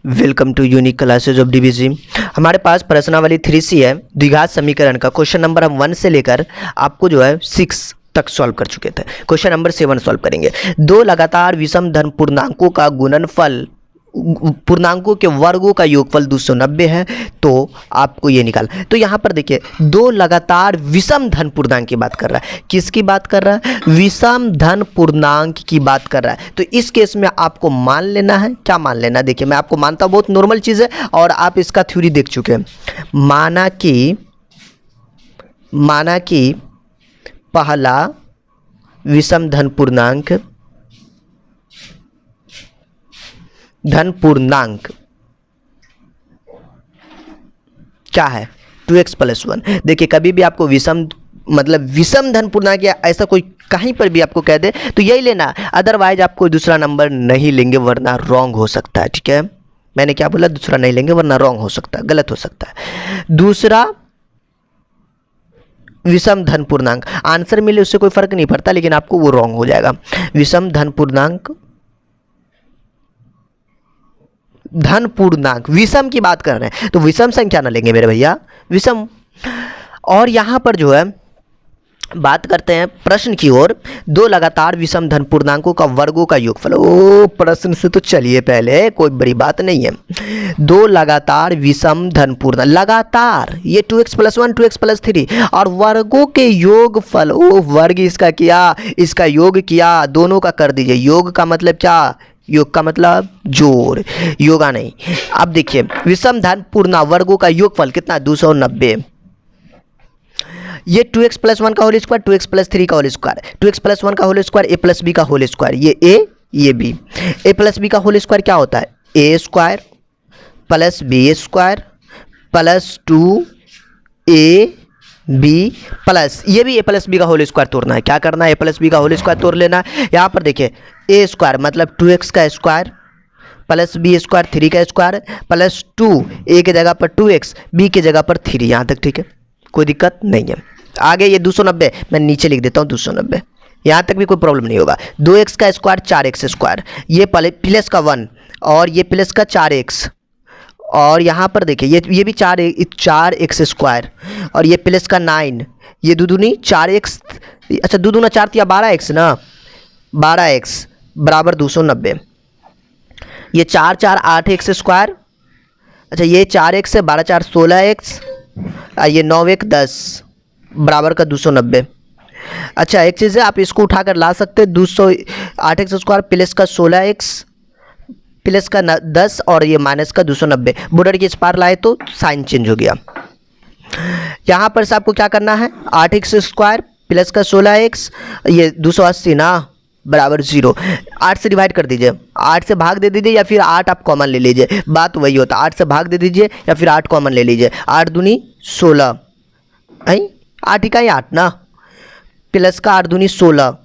Welcome to unique classes of DBG. हमारे पास प्रश्नावली 3C है। द्विघात समीकरण का क्वेश्चन नंबर हम 1 से लेकर आपको जो है 6 तक सॉल्व कर चुके थे। क्वेश्चन नंबर 7 सॉल्व करेंगे। दो लगातार विषम धन पूर्णांकों का गुणनफल पूर्णांकों के वर्गों का योगफल 290 है, तो आपको ये निकाल। तो यहाँ पर देखिए दो लगातार विषम धन पूर्णांक की बात कर रहा है। किसकी बात कर रहा है? विषम धन पूर्णांक की बात कर रहा है। तो इस केस में आपको मान लेना है। क्या मान लेना है? देखिए मैं आपको मानता हूँ, बहुत नॉर्मल चीज़ है और आप इसका थ्योरी देख चुके हैं। माना कि पहला विषम धन पूर्णांक क्या है? 2x + 1। देखिए कभी भी आपको विषम धन पूर्णांक या ऐसा कोई कहीं पर भी आपको कह दे तो यही लेना, अदरवाइज आप कोई दूसरा नंबर नहीं लेंगे वरना रॉन्ग हो सकता है। ठीक है, मैंने क्या बोला? दूसरा नहीं लेंगे वरना रॉन्ग हो सकता है, गलत हो सकता है। दूसरा विषम धन पूर्णांक आंसर मिले उससे कोई फर्क नहीं पड़ता, लेकिन आपको वो रॉन्ग हो जाएगा। विषम धन पूर्णांक विषम की बात कर रहे हैं तो विषम संख्या ना लेंगे मेरे भैया, विषम। और यहां पर जो है बात करते हैं प्रश्न की ओर। दो लगातार विषम धन पूर्णांकों का वर्गों का योगफल। ओ, प्रश्न से तो चलिए पहले, कोई बड़ी बात नहीं है। दो लगातार विषम धन पूर्णांक, लगातार ये 2x + 1 2x + 3 और वर्गों के योगफल। ओ, वर्ग इसका किया, इसका योग किया, दोनों का कर दीजिए। योग का मतलब क्या? योग का मतलब जोड़, योगा नहीं। अब देखिए विषम धन पूर्णांक वर्गों का योगफल कितना? 290। ये 2x + 1 का होल स्क्वायर, 2x + 3 का होल स्क्वायर, 2x + 1 का होल स्क्वायर, a + b का होल स्क्वायर। ये a, ये b। a + b का होल स्क्वायर क्या होता है? a² + b² + 2ab प्लस, ये भी a + b का होल स्क्वायर तोड़ना है। क्या करना है? a + b का होल स्क्वायर तोड़ लेना है। यहाँ पर देखिए a² मतलब 2x का स्क्वायर + b² 3 का स्क्वायर + 2 a की जगह पर 2x, b की जगह पर 3। यहाँ तक ठीक है, कोई दिक्कत नहीं है। आगे ये 290 मैं नीचे लिख देता हूँ 290, यहाँ तक भी कोई प्रॉब्लम नहीं होगा। 2x का स्क्वायर 4x², ये प्लस का 1 और ये प्लस का 4x, और यहाँ पर देखिए ये भी 4x² और ये प्लस का 9, ये दूनी 4x, अच्छा दूना 4 या 12x ना, 12x बराबर 290। ये 4 4 8x², अच्छा ये 4x से 12 4 16x, ये 9 1 10 बराबर का 290। अच्छा एक चीज़ है, आप इसको उठाकर ला सकते हैं। 8x² प्लस का 16x प्लस का 10 और ये माइनस का 290, बॉर्डर के इस पार लाए तो साइन चेंज हो गया। यहाँ पर से आपको क्या करना है? 8x² प्लस का 16x, ये 280 ना, बराबर 0। 8 से डिवाइड कर दीजिए, 8 से भाग दे दीजिए या फिर 8 आप कॉमन ले लीजिए, बात वही होता है। 8 से भाग दे दीजिए या फिर 8 कॉमन ले लीजिए। 8 दूनी 16, 8 इकाई 8 ना, प्लस का 8 दूनी 16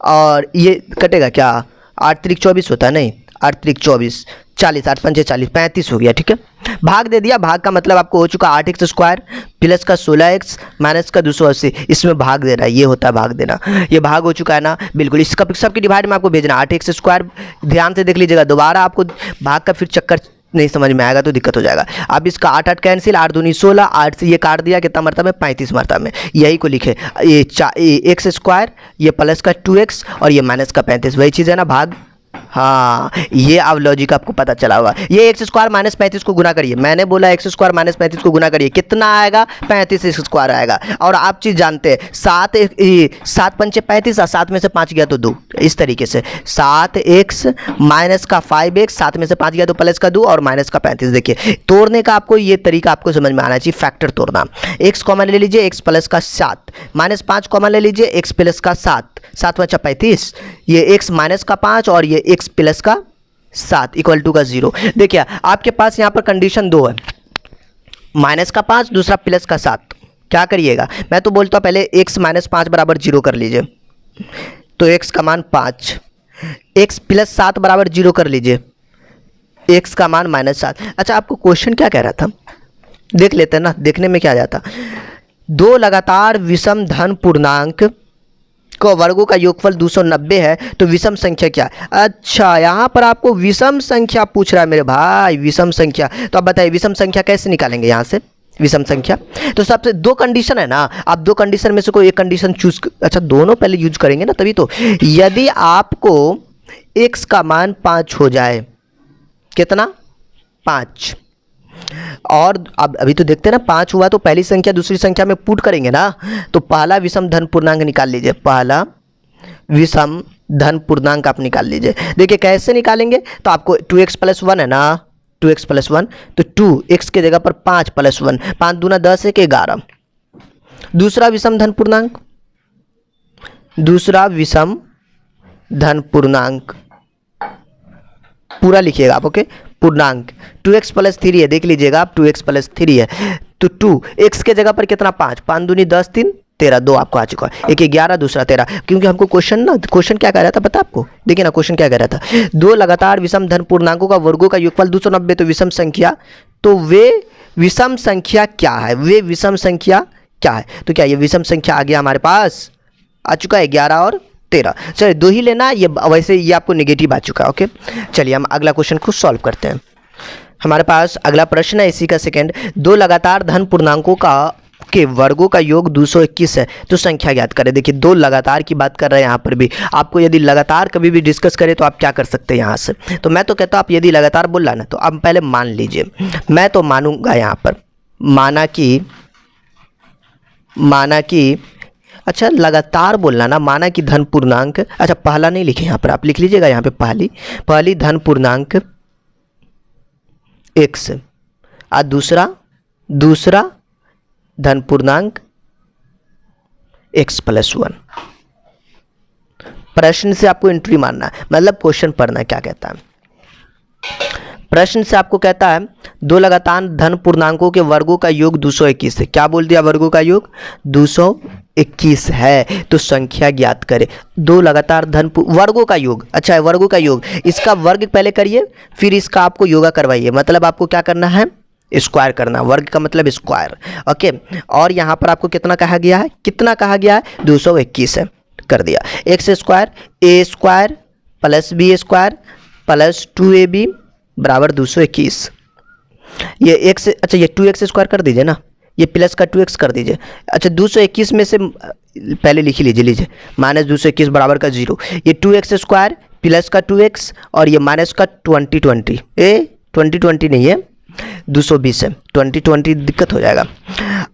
और ये कटेगा क्या? 8 3 24 होता है, नहीं 8 3 24, 40, 8 5 40, 35 हो गया। ठीक है, भाग दे दिया। भाग का मतलब आपको हो चुका 8x² प्लस का 16x माइनस का 280, इसमें भाग दे रहा है, ये होता है भाग देना। ये भाग हो चुका है ना, बिल्कुल। इसका सबकी डिवाइड में आपको भेजना 8x², ध्यान से देख लीजिएगा। दोबारा आपको भाग का फिर चक्कर नहीं समझ में आएगा तो दिक्कत हो जाएगा। अब इसका 8 8 कैंसिल, 8 दूनी 16, 8 से ये काट दिया, कितना मरतबा में? 35 मरतबा में। यही को लिखे, ये x², ये प्लस का 2x और ये माइनस का 35, वही चीज़ है ना, भाग। हाँ, ये अब लॉजिक आपको पता चला होगा। ये x² - 35 को गुना करिए, मैंने बोला x² - 35 को गुना करिए, कितना आएगा? 35x² आएगा। और आप चीज़ जानते हैं, 7 पंचे 35 और 7 में से 5 गया तो 2, इस तरीके से 7x माइनस का 5x, 7 में से 5 गया तो प्लस का 2 और माइनस का 35। देखिए तोड़ने का आपको ये तरीका आपको समझ में आना चाहिए, फैक्टर तोड़ना। x कॉमन ले लीजिए, x प्लस का 7 माइनस 5 कॉमन ले लीजिए, x प्लस का 7, 7 5 35, ये x माइनस का 5 और ये x प्लस का 7 इक्वल टू का 0। देखिए आपके पास यहाँ पर कंडीशन 2 है, माइनस का 5 दूसरा प्लस का 7। क्या करिएगा? मैं तो बोलता हूँ पहले x - 5 बराबर 0 कर लीजिए, तो x का मान 5, x प्लस 7 बराबर 0 कर लीजिए, x का मान -7। अच्छा आपको क्वेश्चन क्या कह रहा था, देख लेते हैं ना, देखने में क्या जाता। दो लगातार विषम धन पूर्णांक को वर्गों का योगफल 290 है तो विषम संख्या क्या है? अच्छा, यहाँ पर आपको विषम संख्या पूछ रहा है मेरे भाई, विषम संख्या। तो आप बताइए विषम संख्या कैसे निकालेंगे यहाँ से विषम संख्या? तो सबसे दो कंडीशन है ना, आप दो कंडीशन में से कोई एक कंडीशन चूज, अच्छा दोनों पहले यूज करेंगे ना तभी तो। यदि आपको x का मान 5 हो जाए, कितना 5, और अब अभी तो देखते हैं ना 5 हुआ तो पहली संख्या दूसरी संख्या में पुट करेंगे ना, तो पहला विषम धन पूर्णांक निकाल लीजिए, पहला विषम धन पूर्णांक आप निकाल लीजिए। देखिए कैसे निकालेंगे, तो आपको 2x + 1 है ना, 2x + 1, तो 2x के जगह पर 5 + 1, 5 दूना 10 1 11। दूसरा विषम धन पूर्णांक, दूसरा विषम धन पूर्णांक पूरा लिखिएगा आप, ओके, पूर्णांक 2x + 3 है, देख लीजिएगा आप 2x + 3 है, तो 2x के जगह पर कितना 5, 5 दूनी 10 3 13, 2 आपको आ चुका है, एक 11 दूसरा 13, क्योंकि हमको क्वेश्चन क्या कह रहा था पता आपको? देखिए ना क्वेश्चन क्या कह रहा था, दो लगातार विषम धन पूर्णांकों का वर्गों का योगफल 290 तो विषम संख्या, तो वे विषम संख्या क्या है, वे विषम संख्या क्या है? तो क्या ये विषम संख्या आ गया हमारे पास, आ चुका है 11 और 13। चलिए दो ही लेना, ये वैसे ये आपको नेगेटिव आ चुका है, ओके। चलिए हम अगला क्वेश्चन को सॉल्व करते हैं। हमारे पास अगला प्रश्न है इसी का सेकंड, दो लगातार धन पूर्णांकों के वर्गों का योग 221 है तो संख्या ज्ञात करें। देखिए दो लगातार की बात कर रहे हैं, यहाँ पर भी आपको यदि लगातार कभी भी डिस्कस करें तो आप क्या कर सकते हैं यहाँ से, तो मैं तो कहता हूँ आप यदि लगातार बोल रहा ना तो आप पहले मान लीजिए, मैं तो मानूंगा यहाँ पर, माना कि अच्छा लगातार बोलना ना, माना कि धन पूर्णांक, अच्छा पहला नहीं लिखे यहाँ पर, आप लिख लीजिएगा यहाँ पे पहली धन पूर्णांक x और दूसरा धन पूर्णांक x + 1। प्रश्न से आपको एंट्री मारना है, मतलब क्वेश्चन पढ़ना क्या कहता है। प्रश्न से आपको कहता है दो लगातार धन पूर्णांकों के वर्गों का योग 221 है, क्या बोल दिया, वर्गों का योग 221 है तो संख्या ज्ञात करें। दो लगातार धन वर्गों का योग, अच्छा है वर्गों का योग, इसका वर्ग पहले करिए फिर इसका आपको योगा करवाइए, मतलब आपको क्या करना है, स्क्वायर करना, वर्ग का मतलब स्क्वायर, ओके। और यहाँ पर आपको कितना कहा गया है, 221 है, कर दिया। x square a square + b square + 2ab = 221। ये x, अच्छा ये 2x स्क्वायर कर दीजिए ना, ये प्लस का 2x कर दीजिए। अच्छा 221 में से पहले लिख लीजिए -221 बराबर का 0, ये 2x स्क्वायर प्लस का 2x और ये माइनस का 20 20 नहीं है 220 है, 20 दिक्कत हो जाएगा।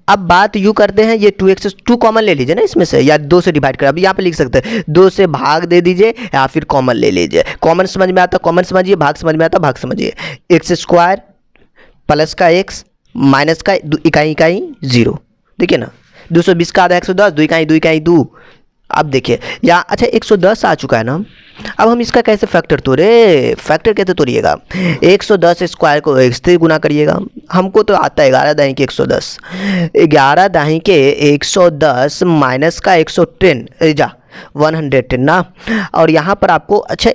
अब बात यूँ करते हैं, ये 2 कॉमन ले लीजिए ना इसमें से, या 2 से डिवाइड कर, अभी यहाँ पे लिख सकते हैं 2 से भाग दे दीजिए या फिर कॉमन ले लीजिए। कॉमन समझ में आता कॉमन समझिए, भाग समझ में आता भाग समझिए। x स्क्वायर प्लस का x माइनस का इकाई 0, देखिए ना 220 का आधा 110, 2 इकाई 2। अब देखिए यहाँ, अच्छा 110 आ चुका है ना, अब हम इसका कैसे फैक्टर फैक्टर कैसे तोड़िएगा, 110 स्क्वायर को x से गुना करिएगा, हमको तो आता है 11 दाहीं के 110, 11 दाहीं के 110 माइनस का 110 110 ना, और यहाँ पर आपको अच्छा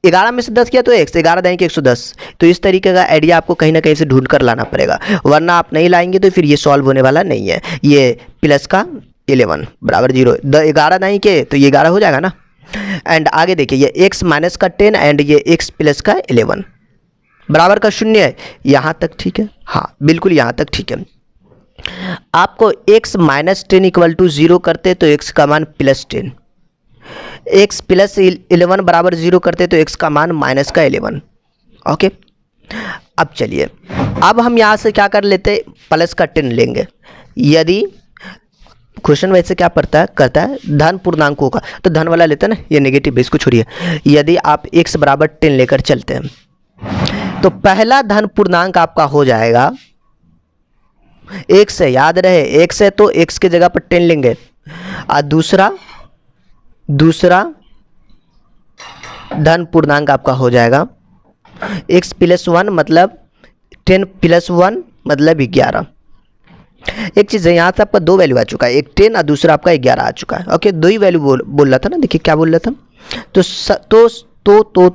11 में से 10 किया तो x, 11 दाहीं के 110, तो इस तरीके का आइडिया आपको कहीं ना कहीं से ढूंढ कर लाना पड़ेगा, वरना आप नहीं लाएंगे तो फिर ये सॉल्व होने वाला नहीं है। ये प्लस का 11 बराबर 0, 11 दाहीं के तो ये 11 हो जाएगा ना। एंड आगे देखिए ये x माइनस का 10 एंड ये x प्लस का 11 बराबर का 0 है, यहाँ तक ठीक है, हाँ बिल्कुल यहाँ तक ठीक है। आपको x माइनस 10 = 0 करते तो x का मान +10, x प्लस 11 बराबर 0 करते तो x का मान माइनस का 11, ओके। अब चलिए अब हम यहाँ से क्या कर लेते, प्लस का 10 लेंगे। यदि क्वेश्चन वैसे क्या करता है धन पूर्णांकों का, तो धन वाला लेते हैं ना, ये नेगेटिव इसको छोड़िए। यदि आप x बराबर 10 लेकर चलते हैं तो पहला धन पूर्णांक आपका हो जाएगा x है, याद रहे x है तो x के जगह पर 10 लेंगे, और दूसरा धन पूर्णांक आपका हो जाएगा x + 1 मतलब 10 + 1 मतलब 11। एक चीज़ है, यहाँ से आपका 2 वैल्यू आ चुका है, एक 10 और दूसरा आपका 11 आ चुका है, ओके। 2 ही वैल्यू बोल रहा था ना, देखिए क्या बोल रहा था,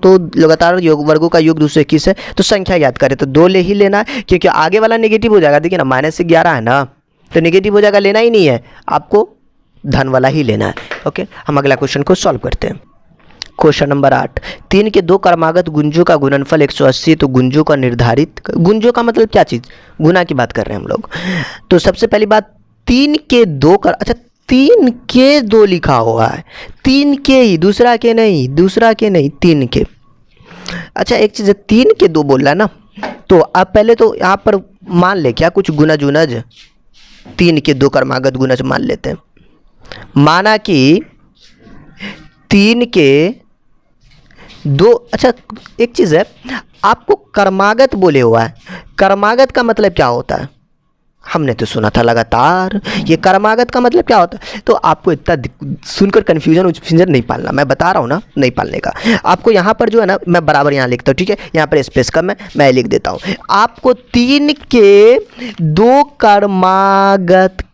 तो लगातार योग वर्गों का योग 221 है तो संख्या याद करें, तो 2 ले ही लेना है क्योंकि आगे वाला नेगेटिव हो जाएगा, देखिए ना -11 है ना, तो नेगेटिव हो जाएगा, लेना ही नहीं है आपको, धन वाला ही लेना है। ओके, हम अगला क्वेश्चन को सॉल्व करते हैं। क्वेश्चन नंबर 8, 3 के 2 क्रमागत गुंजों का गुणनफल 180। तो गुंजों का निर्धारित, गुंजों का मतलब क्या चीज़, गुना की बात कर रहे हैं हम लोग। तो सबसे पहली बात 3 के 2 अच्छा 3 के 2 लिखा हुआ है, 3 के ही, दूसरा के नहीं, दूसरा के नहीं, 3 के। अच्छा एक चीज़ है, 3 के 2 बोल रहा है ना, तो अब पहले तो यहाँ पर मान ले क्या कुछ गुनज उनज, 3 के 2 क्रमागत गुनज मान लेते हैं। माना कि 3 के 2, अच्छा एक चीज़ है, आपको क्रमागत बोले हुआ है, क्रमागत का मतलब क्या होता है, हमने तो सुना था लगातार, ये क्रमागत का मतलब क्या होता है। तो आपको इतना सुनकर कन्फ्यूजन नहीं पालना, मैं बता रहा हूँ ना, नहीं पालने का। आपको यहाँ पर जो है ना, मैं बराबर यहाँ लिखता हूँ, ठीक है, यहाँ पर स्पेस कम है, मैं लिख देता हूँ। आपको 3 के 2 क्रमागत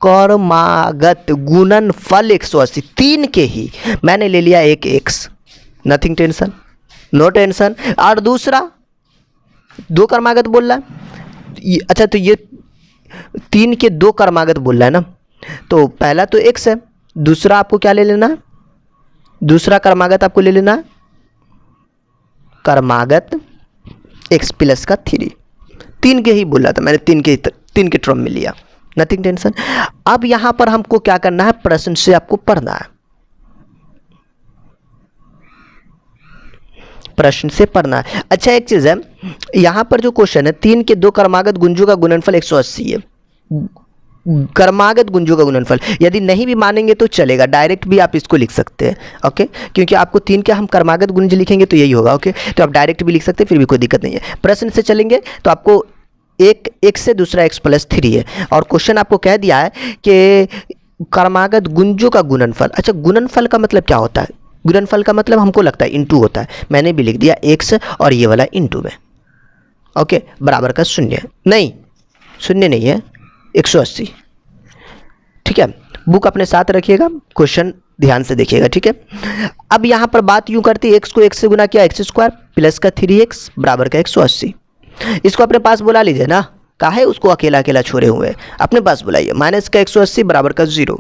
गुणनफल 180, 3 के ही मैंने ले लिया एक x, nothing tension, no tension. और दूसरा 2 क्रमागत बोल रहा है, अच्छा तो ये 3 के 2 क्रमागत बोल रहा है ना, तो पहला तो x है, दूसरा आपको क्या ले लेना है, दूसरा क्रमागत आपको ले लेना है क्रमागत x प्लस का 3, 3 के ही बोल रहा था मैंने, 3 के टर्म में लिया, नथिंग टेंशन। अब यहां पर हमको क्या करना है, प्रश्न से आपको पढ़ना है, प्रश्न से पढ़ना है। अच्छा एक चीज़ है, यहाँ पर जो क्वेश्चन है 3 के 2 क्रमागत गुंजों का गुणनफल 180 है, क्रमागत गुंजों का गुणनफल। यदि नहीं भी मानेंगे तो चलेगा, डायरेक्ट भी आप इसको लिख सकते हैं। ओके, क्योंकि आपको 3 के हम क्रमागत गुंज लिखेंगे तो यही होगा। ओके, तो आप डायरेक्ट भी लिख सकते हैं, फिर भी कोई दिक्कत नहीं है। प्रश्न से चलेंगे तो आपको एक x से दूसरा x प्लस 3 है, और क्वेश्चन आपको कह दिया है कि क्रमागत गुंजों का गुणनफल। अच्छा गुणनफल का मतलब क्या होता है, गुणनफल का मतलब हमको लगता है इंटू होता है, मैंने भी लिख दिया x और ये वाला इंटू में। ओके, बराबर का 0 नहीं, 0 नहीं है, 180। ठीक है, बुक अपने साथ रखिएगा, क्वेश्चन ध्यान से देखिएगा। ठीक है, अब यहाँ पर बात यूं करती है, x को x से गुना किया, x स्क्वायर प्लस का 3x बराबर का 180। इसको अपने पास बुला लीजिए ना, काहे उसको अकेला अकेला छोड़े हुए, अपने पास बुलाइए, माइनस का 180 बराबर का 0।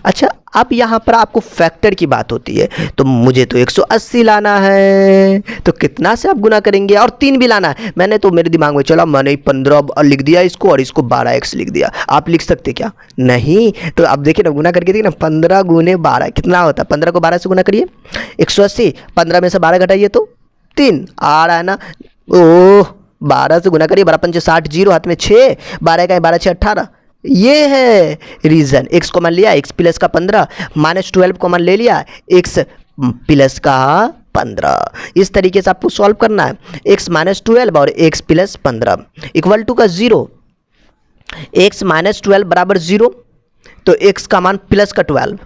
अच्छा अब यहाँ पर आपको फैक्टर की बात होती है, तो मुझे तो 180 लाना है, तो कितना से आप गुना करेंगे, और 3 भी लाना है। मैंने तो मेरे दिमाग में चला, मैंने 15 लिख दिया इसको, और इसको 12x लिख दिया। आप लिख सकते क्या, नहीं, तो आप देखिए ना, गुना करके देखिए ना, 15 गुने 12 कितना होता है, 15 को 12 से गुना करिए 180, 15 में से 12 घटाइए तो 3 आ रहा है ना, ओह 12 से गुना करिए, 12 पंचे 60, 0 हाथ में 6, 12 का 12 6 18, ये है रीजन। x कॉमन लिया, x प्लस का 15 माइनस 12 कॉमन ले लिया, x प्लस का 15। इस तरीके से आपको सॉल्व करना है, x माइनस 12 और x प्लस 15 इक्वल टू का 0, x माइनस 12 बराबर 0, तो x का मान प्लस का 12,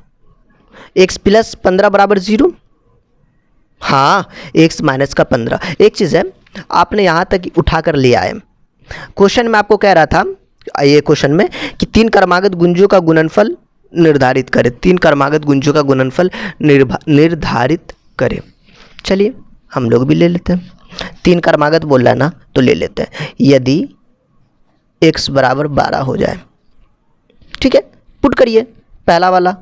x प्लस 15 बराबर 0, हाँ x माइनस का 15। एक चीज़ है, आपने यहाँ तक उठाकर लिया है, क्वेश्चन में आपको कह रहा था ये क्वेश्चन में कि 3 क्रमागत गुंजों का गुणनफल निर्धारित करें, 3 क्रमागत गुंजों का गुणनफल निर्धारित करें। चलिए हम लोग भी ले लेते हैं, 3 क्रमागत बोल रहा है ना, तो ले लेते हैं। यदि x बराबर 12 हो जाए, ठीक है, पुट करिए, पहला वाला,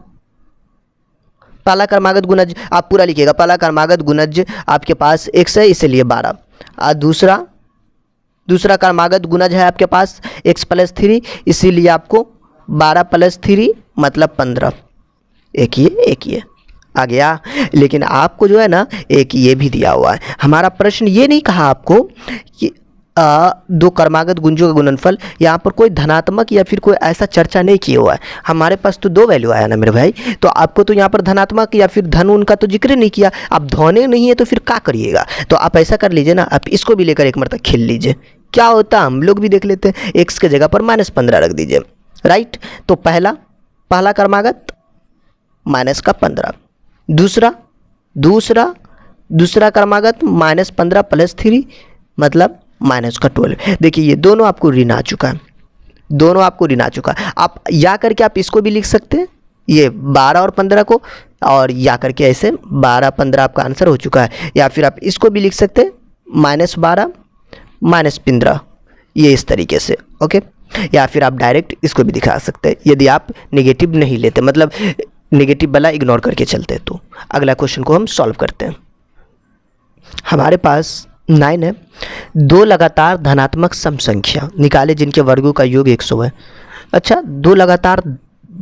पहला क्रमागत गुणज आप पूरा लिखिएगा, पहला क्रमागत गुणज आपके पास x है इसलिए 12, और दूसरा क्रमागत गुणज है आपके पास x प्लस 3 इसीलिए आपको 12 प्लस 3 मतलब 15, एक ये आ गया। लेकिन आपको जो है ना एक ये भी दिया हुआ है, हमारा प्रश्न ये नहीं कहा आपको कि 2 क्रमागत गुंजों का गुणनफल, यहाँ पर कोई धनात्मक या फिर कोई ऐसा चर्चा नहीं किया हुआ है। हमारे पास तो 2 वैल्यू आया ना मेरे भाई, तो आपको तो यहाँ पर धनात्मक या फिर धन उनका तो जिक्र नहीं किया, आप धोने नहीं है तो फिर क्या करिएगा। तो आप ऐसा कर लीजिए ना, आप इसको भी लेकर एक मरतबा खेल लीजिए, क्या होता हम लोग भी देख लेते हैं। x के जगह पर -15 रख दीजिए, राइट। तो पहला क्रमागत माइनस का 15, दूसरा क्रमागत -15 प्लस 3 मतलब माइनस का 12। देखिए ये दोनों आपको ऋण आ चुका है, दोनों आपको ऋण आ चुका है। आप या करके आप इसको भी लिख सकते हैं, ये 12 और 15 को, और या करके ऐसे 12 15 आपका आंसर हो चुका है। या फिर आप इसको भी लिख सकते हैं -12 -15, ये इस तरीके से। ओके, या फिर आप डायरेक्ट इसको भी दिखा सकते हैं यदि आप नेगेटिव नहीं लेते, मतलब नेगेटिव वाला इग्नोर करके चलते हैं। तो अगला क्वेश्चन को हम सॉल्व करते हैं। हमारे पास 9 है, दो लगातार धनात्मक सम संख्या निकाले जिनके वर्गों का योग 100 है। अच्छा, दो लगातार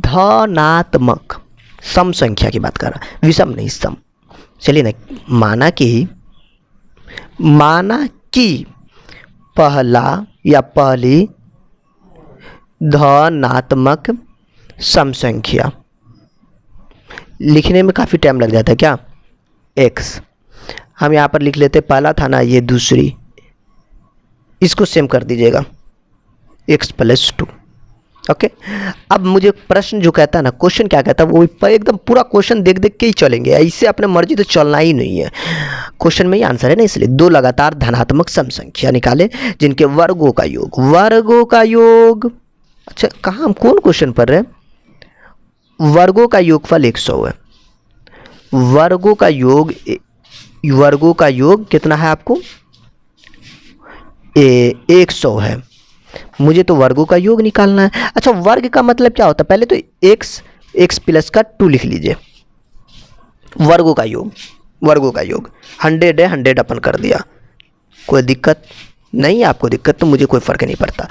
धनात्मक सम संख्या की बात कर रहा है, विषम नहीं सम। चलिए ना, माना कि पहला या पहली धनात्मक सम संख्या, लिखने में काफ़ी टाइम लग जाता है क्या, x। हम यहाँ पर लिख लेते, पहला था ना ये, दूसरी, इसको सेम कर दीजिएगा x+2। ओके, अब मुझे प्रश्न जो कहता है ना, क्वेश्चन क्या कहता है, वो एकदम पूरा क्वेश्चन देख देख के ही चलेंगे, ऐसे अपने मर्जी तो चलना ही नहीं है। क्वेश्चन में ही आंसर है ना, इसलिए दो लगातार धनात्मक सम संख्या निकाले जिनके वर्गों का योग। अच्छा, कहाँ हम कौन क्वेश्चन पढ़ रहे हैं, वर्गों का योगफल 100 है। वर्गों का योग कितना है आपको, 100 है। मुझे तो वर्गों का योग निकालना है। अच्छा, वर्ग का मतलब क्या होता है, पहले तो x प्लस का 2 लिख लीजिए। वर्गों का योग 100 है, 100 अपन कर दिया, कोई दिक्कत नहीं, आपको दिक्कत तो मुझे कोई फ़र्क नहीं पड़ता।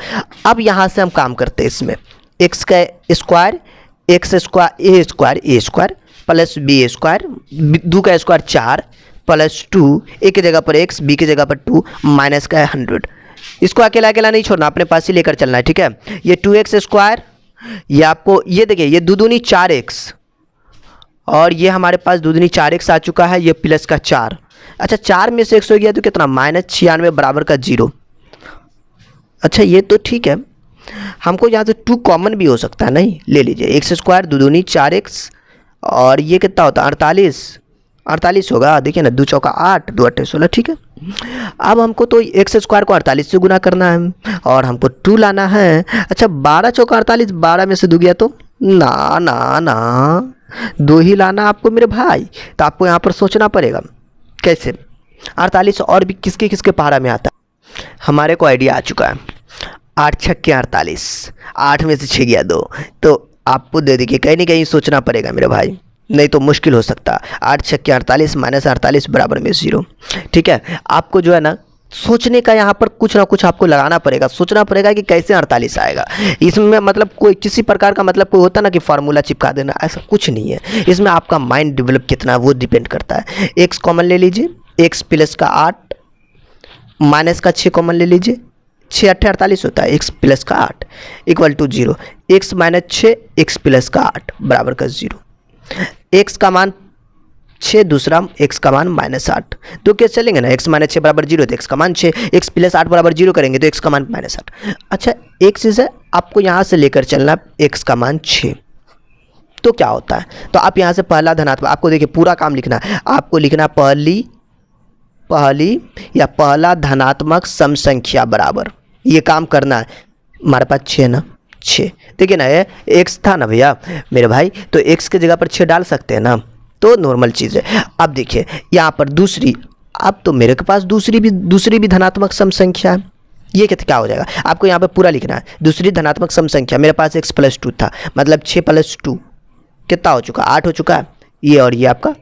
अब यहाँ से हम काम करते हैं, इसमें x का square, a square plus b square, 2 का स्क्वायर 4 प्लस 2, a की जगह पर x, b की जगह पर 2, माइनस का है 100। इसको अकेला नहीं छोड़ना, अपने पास ही लेकर चलना है, ठीक है। ये 2x स्क्वायर, ये आपको, ये देखिए, ये 2 दूनी 4x, और ये हमारे पास 2 दूनी 4x आ चुका है, ये प्लस का 4। अच्छा, 4 में से x हो गया तो कितना, -96 बराबर का 0। अच्छा, ये तो ठीक है, हमको यहाँ से 2 कॉमन भी हो सकता है, नहीं ले लीजिए, x स्क्वायर 2 दूनी 4x, और ये कितना होता है 48 होगा, देखिए ना, 2 चौका 8, 2 8 16, ठीक है। अब हमको तो x स्क्वायर को 48 से गुना करना है और हमको 2 लाना है। अच्छा, 12 चौका 48, 12 में से 2 गया तो ना 2 ही लाना आपको मेरे भाई। तो आपको यहाँ पर सोचना पड़ेगा कैसे, 48 और भी किसके किसके पहाड़ा में आता है, हमारे को आइडिया आ चुका है, 8 छक्के 48, 8 में से 6 गया 2, तो आपको दे देखिए कहीं ना कहीं सोचना पड़ेगा मेरे भाई, नहीं तो मुश्किल हो सकता। 8 छक्के 48 माइनस 48 बराबर में 0, ठीक है। आपको जो है ना सोचने का यहाँ पर कुछ ना कुछ आपको लगाना पड़ेगा, सोचना पड़ेगा कि कैसे 48 आएगा। इसमें मतलब कोई किसी प्रकार का मतलब कोई होता ना कि फार्मूला चिपका देना, ऐसा कुछ नहीं है। इसमें आपका माइंड डेवलप कितना वो डिपेंड करता है। x कॉमन ले लीजिए, x प्लस का 8 माइनस का 6 कॉमन ले लीजिए, 6 8 48 होता है, x प्लस का 8 equal to 0, x minus 6 x plus का 8 बराबर का 0। x का मान 6, दूसरा x का मान -8, तो कैसे चलेंगे ना, x माइनस 6 बराबर 0, तो x का मान 6, x प्लस 8 बराबर 0 करेंगे तो x का मान -8। अच्छा, एक चीज़ है, आपको यहाँ से लेकर चलना x का मान 6, तो क्या होता है, तो आप यहाँ से पहला धनात्मक, आपको देखिए पूरा काम लिखना है, आपको लिखना पहली या पहला धनात्मक सम संख्या बराबर, ये काम करना है। हमारे पास 6 ना, 6 देखिए ना, ये x था ना भैया मेरे भाई, तो x की जगह पर 6 डाल सकते हैं ना, तो नॉर्मल चीज़ है। अब देखिए यहाँ पर दूसरी, अब तो मेरे के पास दूसरी भी धनात्मक सम संख्या है, ये क्या हो जाएगा, आपको यहाँ पर पूरा लिखना है। दूसरी धनात्मक सम संख्या, मेरे पास x + 2 था, मतलब 6 + 2 कितना हो चुका, 8 हो चुका है, ये और ये आपका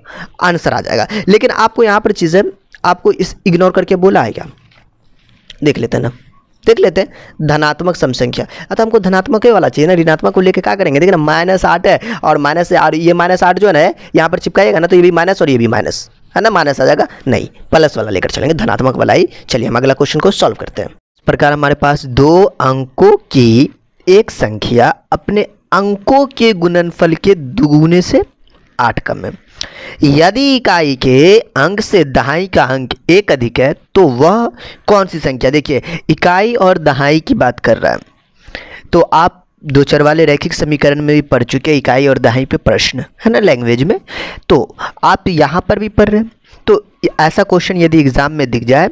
आंसर आ जाएगा। लेकिन आपको यहाँ पर चीज़ें आपको इस इग्नोर करके बोला है क्या, देख लेते हैं ना, देख लेते हैं धनात्मक सम संख्या। अतः हमको धनात्मक ही वाला चाहिए ना, ऋणात्मक को लेके क्या करेंगे, देखिए ना -8 है और माइनस ये -8 जो है ना यहाँ पर चिपकाएगा ना, तो ये भी माइनस और ये भी माइनस है ना, माइनस आ जाएगा, नहीं प्लस वाला लेकर चलेंगे, धनात्मक वाला ही। चलिए हम अगला क्वेश्चन को सॉल्व करते हैं। इस प्रकार हमारे पास 2 अंकों की एक संख्या अपने अंकों के गुणनफल के दुगुने से 8 कम है। यदि इकाई के अंक से दहाई का अंक 1 अधिक है तो वह कौन सी संख्या, देखिए इकाई और दहाई की बात कर रहा है, तो आप 2 चर वाले रैखिक समीकरण में भी पढ़ चुके, इकाई और दहाई पे प्रश्न है ना लैंग्वेज में, तो आप यहाँ पर भी पढ़ रहे हैं। तो ऐसा क्वेश्चन यदि एग्जाम में दिख जाए,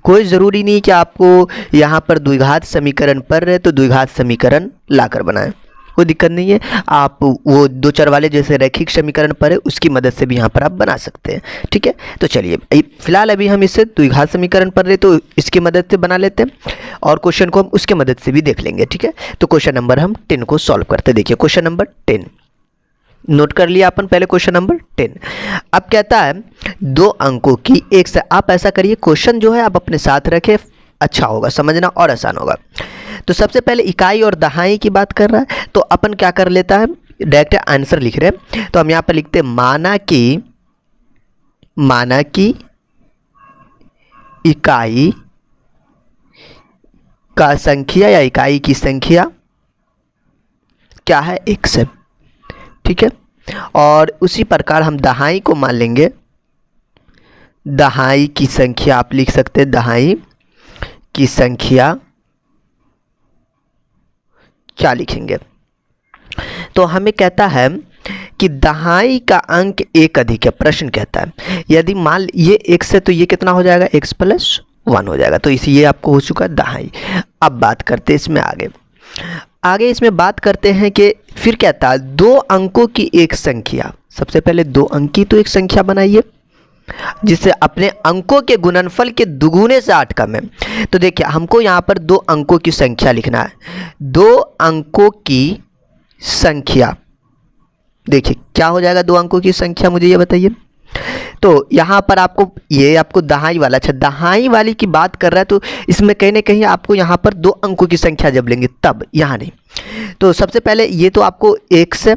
कोई ज़रूरी नहीं कि आपको यहाँ पर द्विघात समीकरण पढ़ रहे तो द्विघात समीकरण लाकर बनाएं, कोई दिक्कत नहीं है। आप वो दो चर वाले जैसे रैखिक समीकरण पर है उसकी मदद से भी यहाँ पर आप बना सकते हैं, ठीक है। तो चलिए फिलहाल अभी हम इसे द्विघात समीकरण पर रहे तो इसकी मदद से बना लेते हैं और क्वेश्चन को हम उसके मदद से भी देख लेंगे, ठीक है। तो क्वेश्चन नंबर हम 10 को सॉल्व करते हैं। देखिए क्वेश्चन नंबर 10 नोट कर लिया अपन पहले क्वेश्चन नंबर 10। अब कहता है दो अंकों की एक से, आप ऐसा करिए क्वेश्चन जो है आप अपने साथ रखें, अच्छा होगा समझना और आसान होगा। तो सबसे पहले इकाई और दहाई की बात कर रहा है तो अपन क्या कर लेता है, डायरेक्ट आंसर लिख रहे हैं तो हम यहाँ पर लिखते हैं माना कि इकाई का संख्या या इकाई की संख्या क्या है, एक से, ठीक है। और उसी प्रकार हम दहाई को मान लेंगे, दहाई की संख्या आप लिख सकते हैं, दहाई की संख्या क्या लिखेंगे, तो हमें कहता है कि दहाई का अंक एक अधिक है। प्रश्न कहता है यदि मान ये x है तो ये कितना हो जाएगा, x + 1 हो जाएगा। तो इसी ये आपको हो चुका है दहाई। अब बात करते हैं इसमें आगे इसमें बात करते हैं कि फिर कहता है दो अंकों की एक संख्या। सबसे पहले दो अंक की तो एक संख्या बनाइए जिससे अपने अंकों के गुणनफल के दुगुने से 8 कम है। तो देखिए हमको यहाँ पर दो अंकों की संख्या लिखना है, दो अंकों की संख्या। देखिए क्या हो जाएगा दो अंकों की संख्या, मुझे ये बताइए। तो यहाँ पर आपको दहाई वाला, अच्छा दहाई वाली की बात कर रहा है तो इसमें कहीं ना कहीं आपको यहाँ पर दो अंकों की संख्या जब लेंगे तब, यहाँ नहीं। तो सबसे पहले ये तो आपको एक से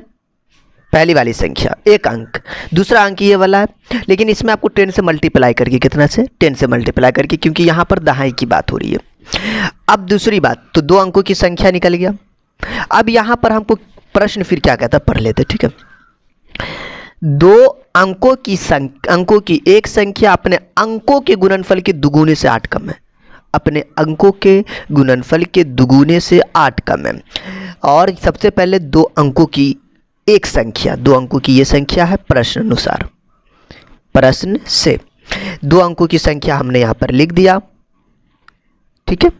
पहली वाली संख्या एक अंक, दूसरा अंक ये वाला है, लेकिन इसमें आपको 10 से मल्टीप्लाई करके, कितना से 10 से मल्टीप्लाई करके, क्योंकि यहाँ पर दहाई की बात हो रही है। अब दूसरी बात, तो दो अंकों की संख्या निकल गया। अब यहाँ पर हमको प्रश्न फिर क्या कहता है पढ़ लेते, ठीक है। दो अंकों की एक संख्या अपने अंकों के गुणनफल के दुगुने से 8 कम है, अपने अंकों के गुणनफल के दुगुने से 8 कम है। और सबसे पहले दो अंकों की एक संख्या, दो अंकों की ये संख्या है प्रश्न अनुसार, प्रश्न से दो अंकों की संख्या हमने यहाँ पर लिख दिया, ठीक है।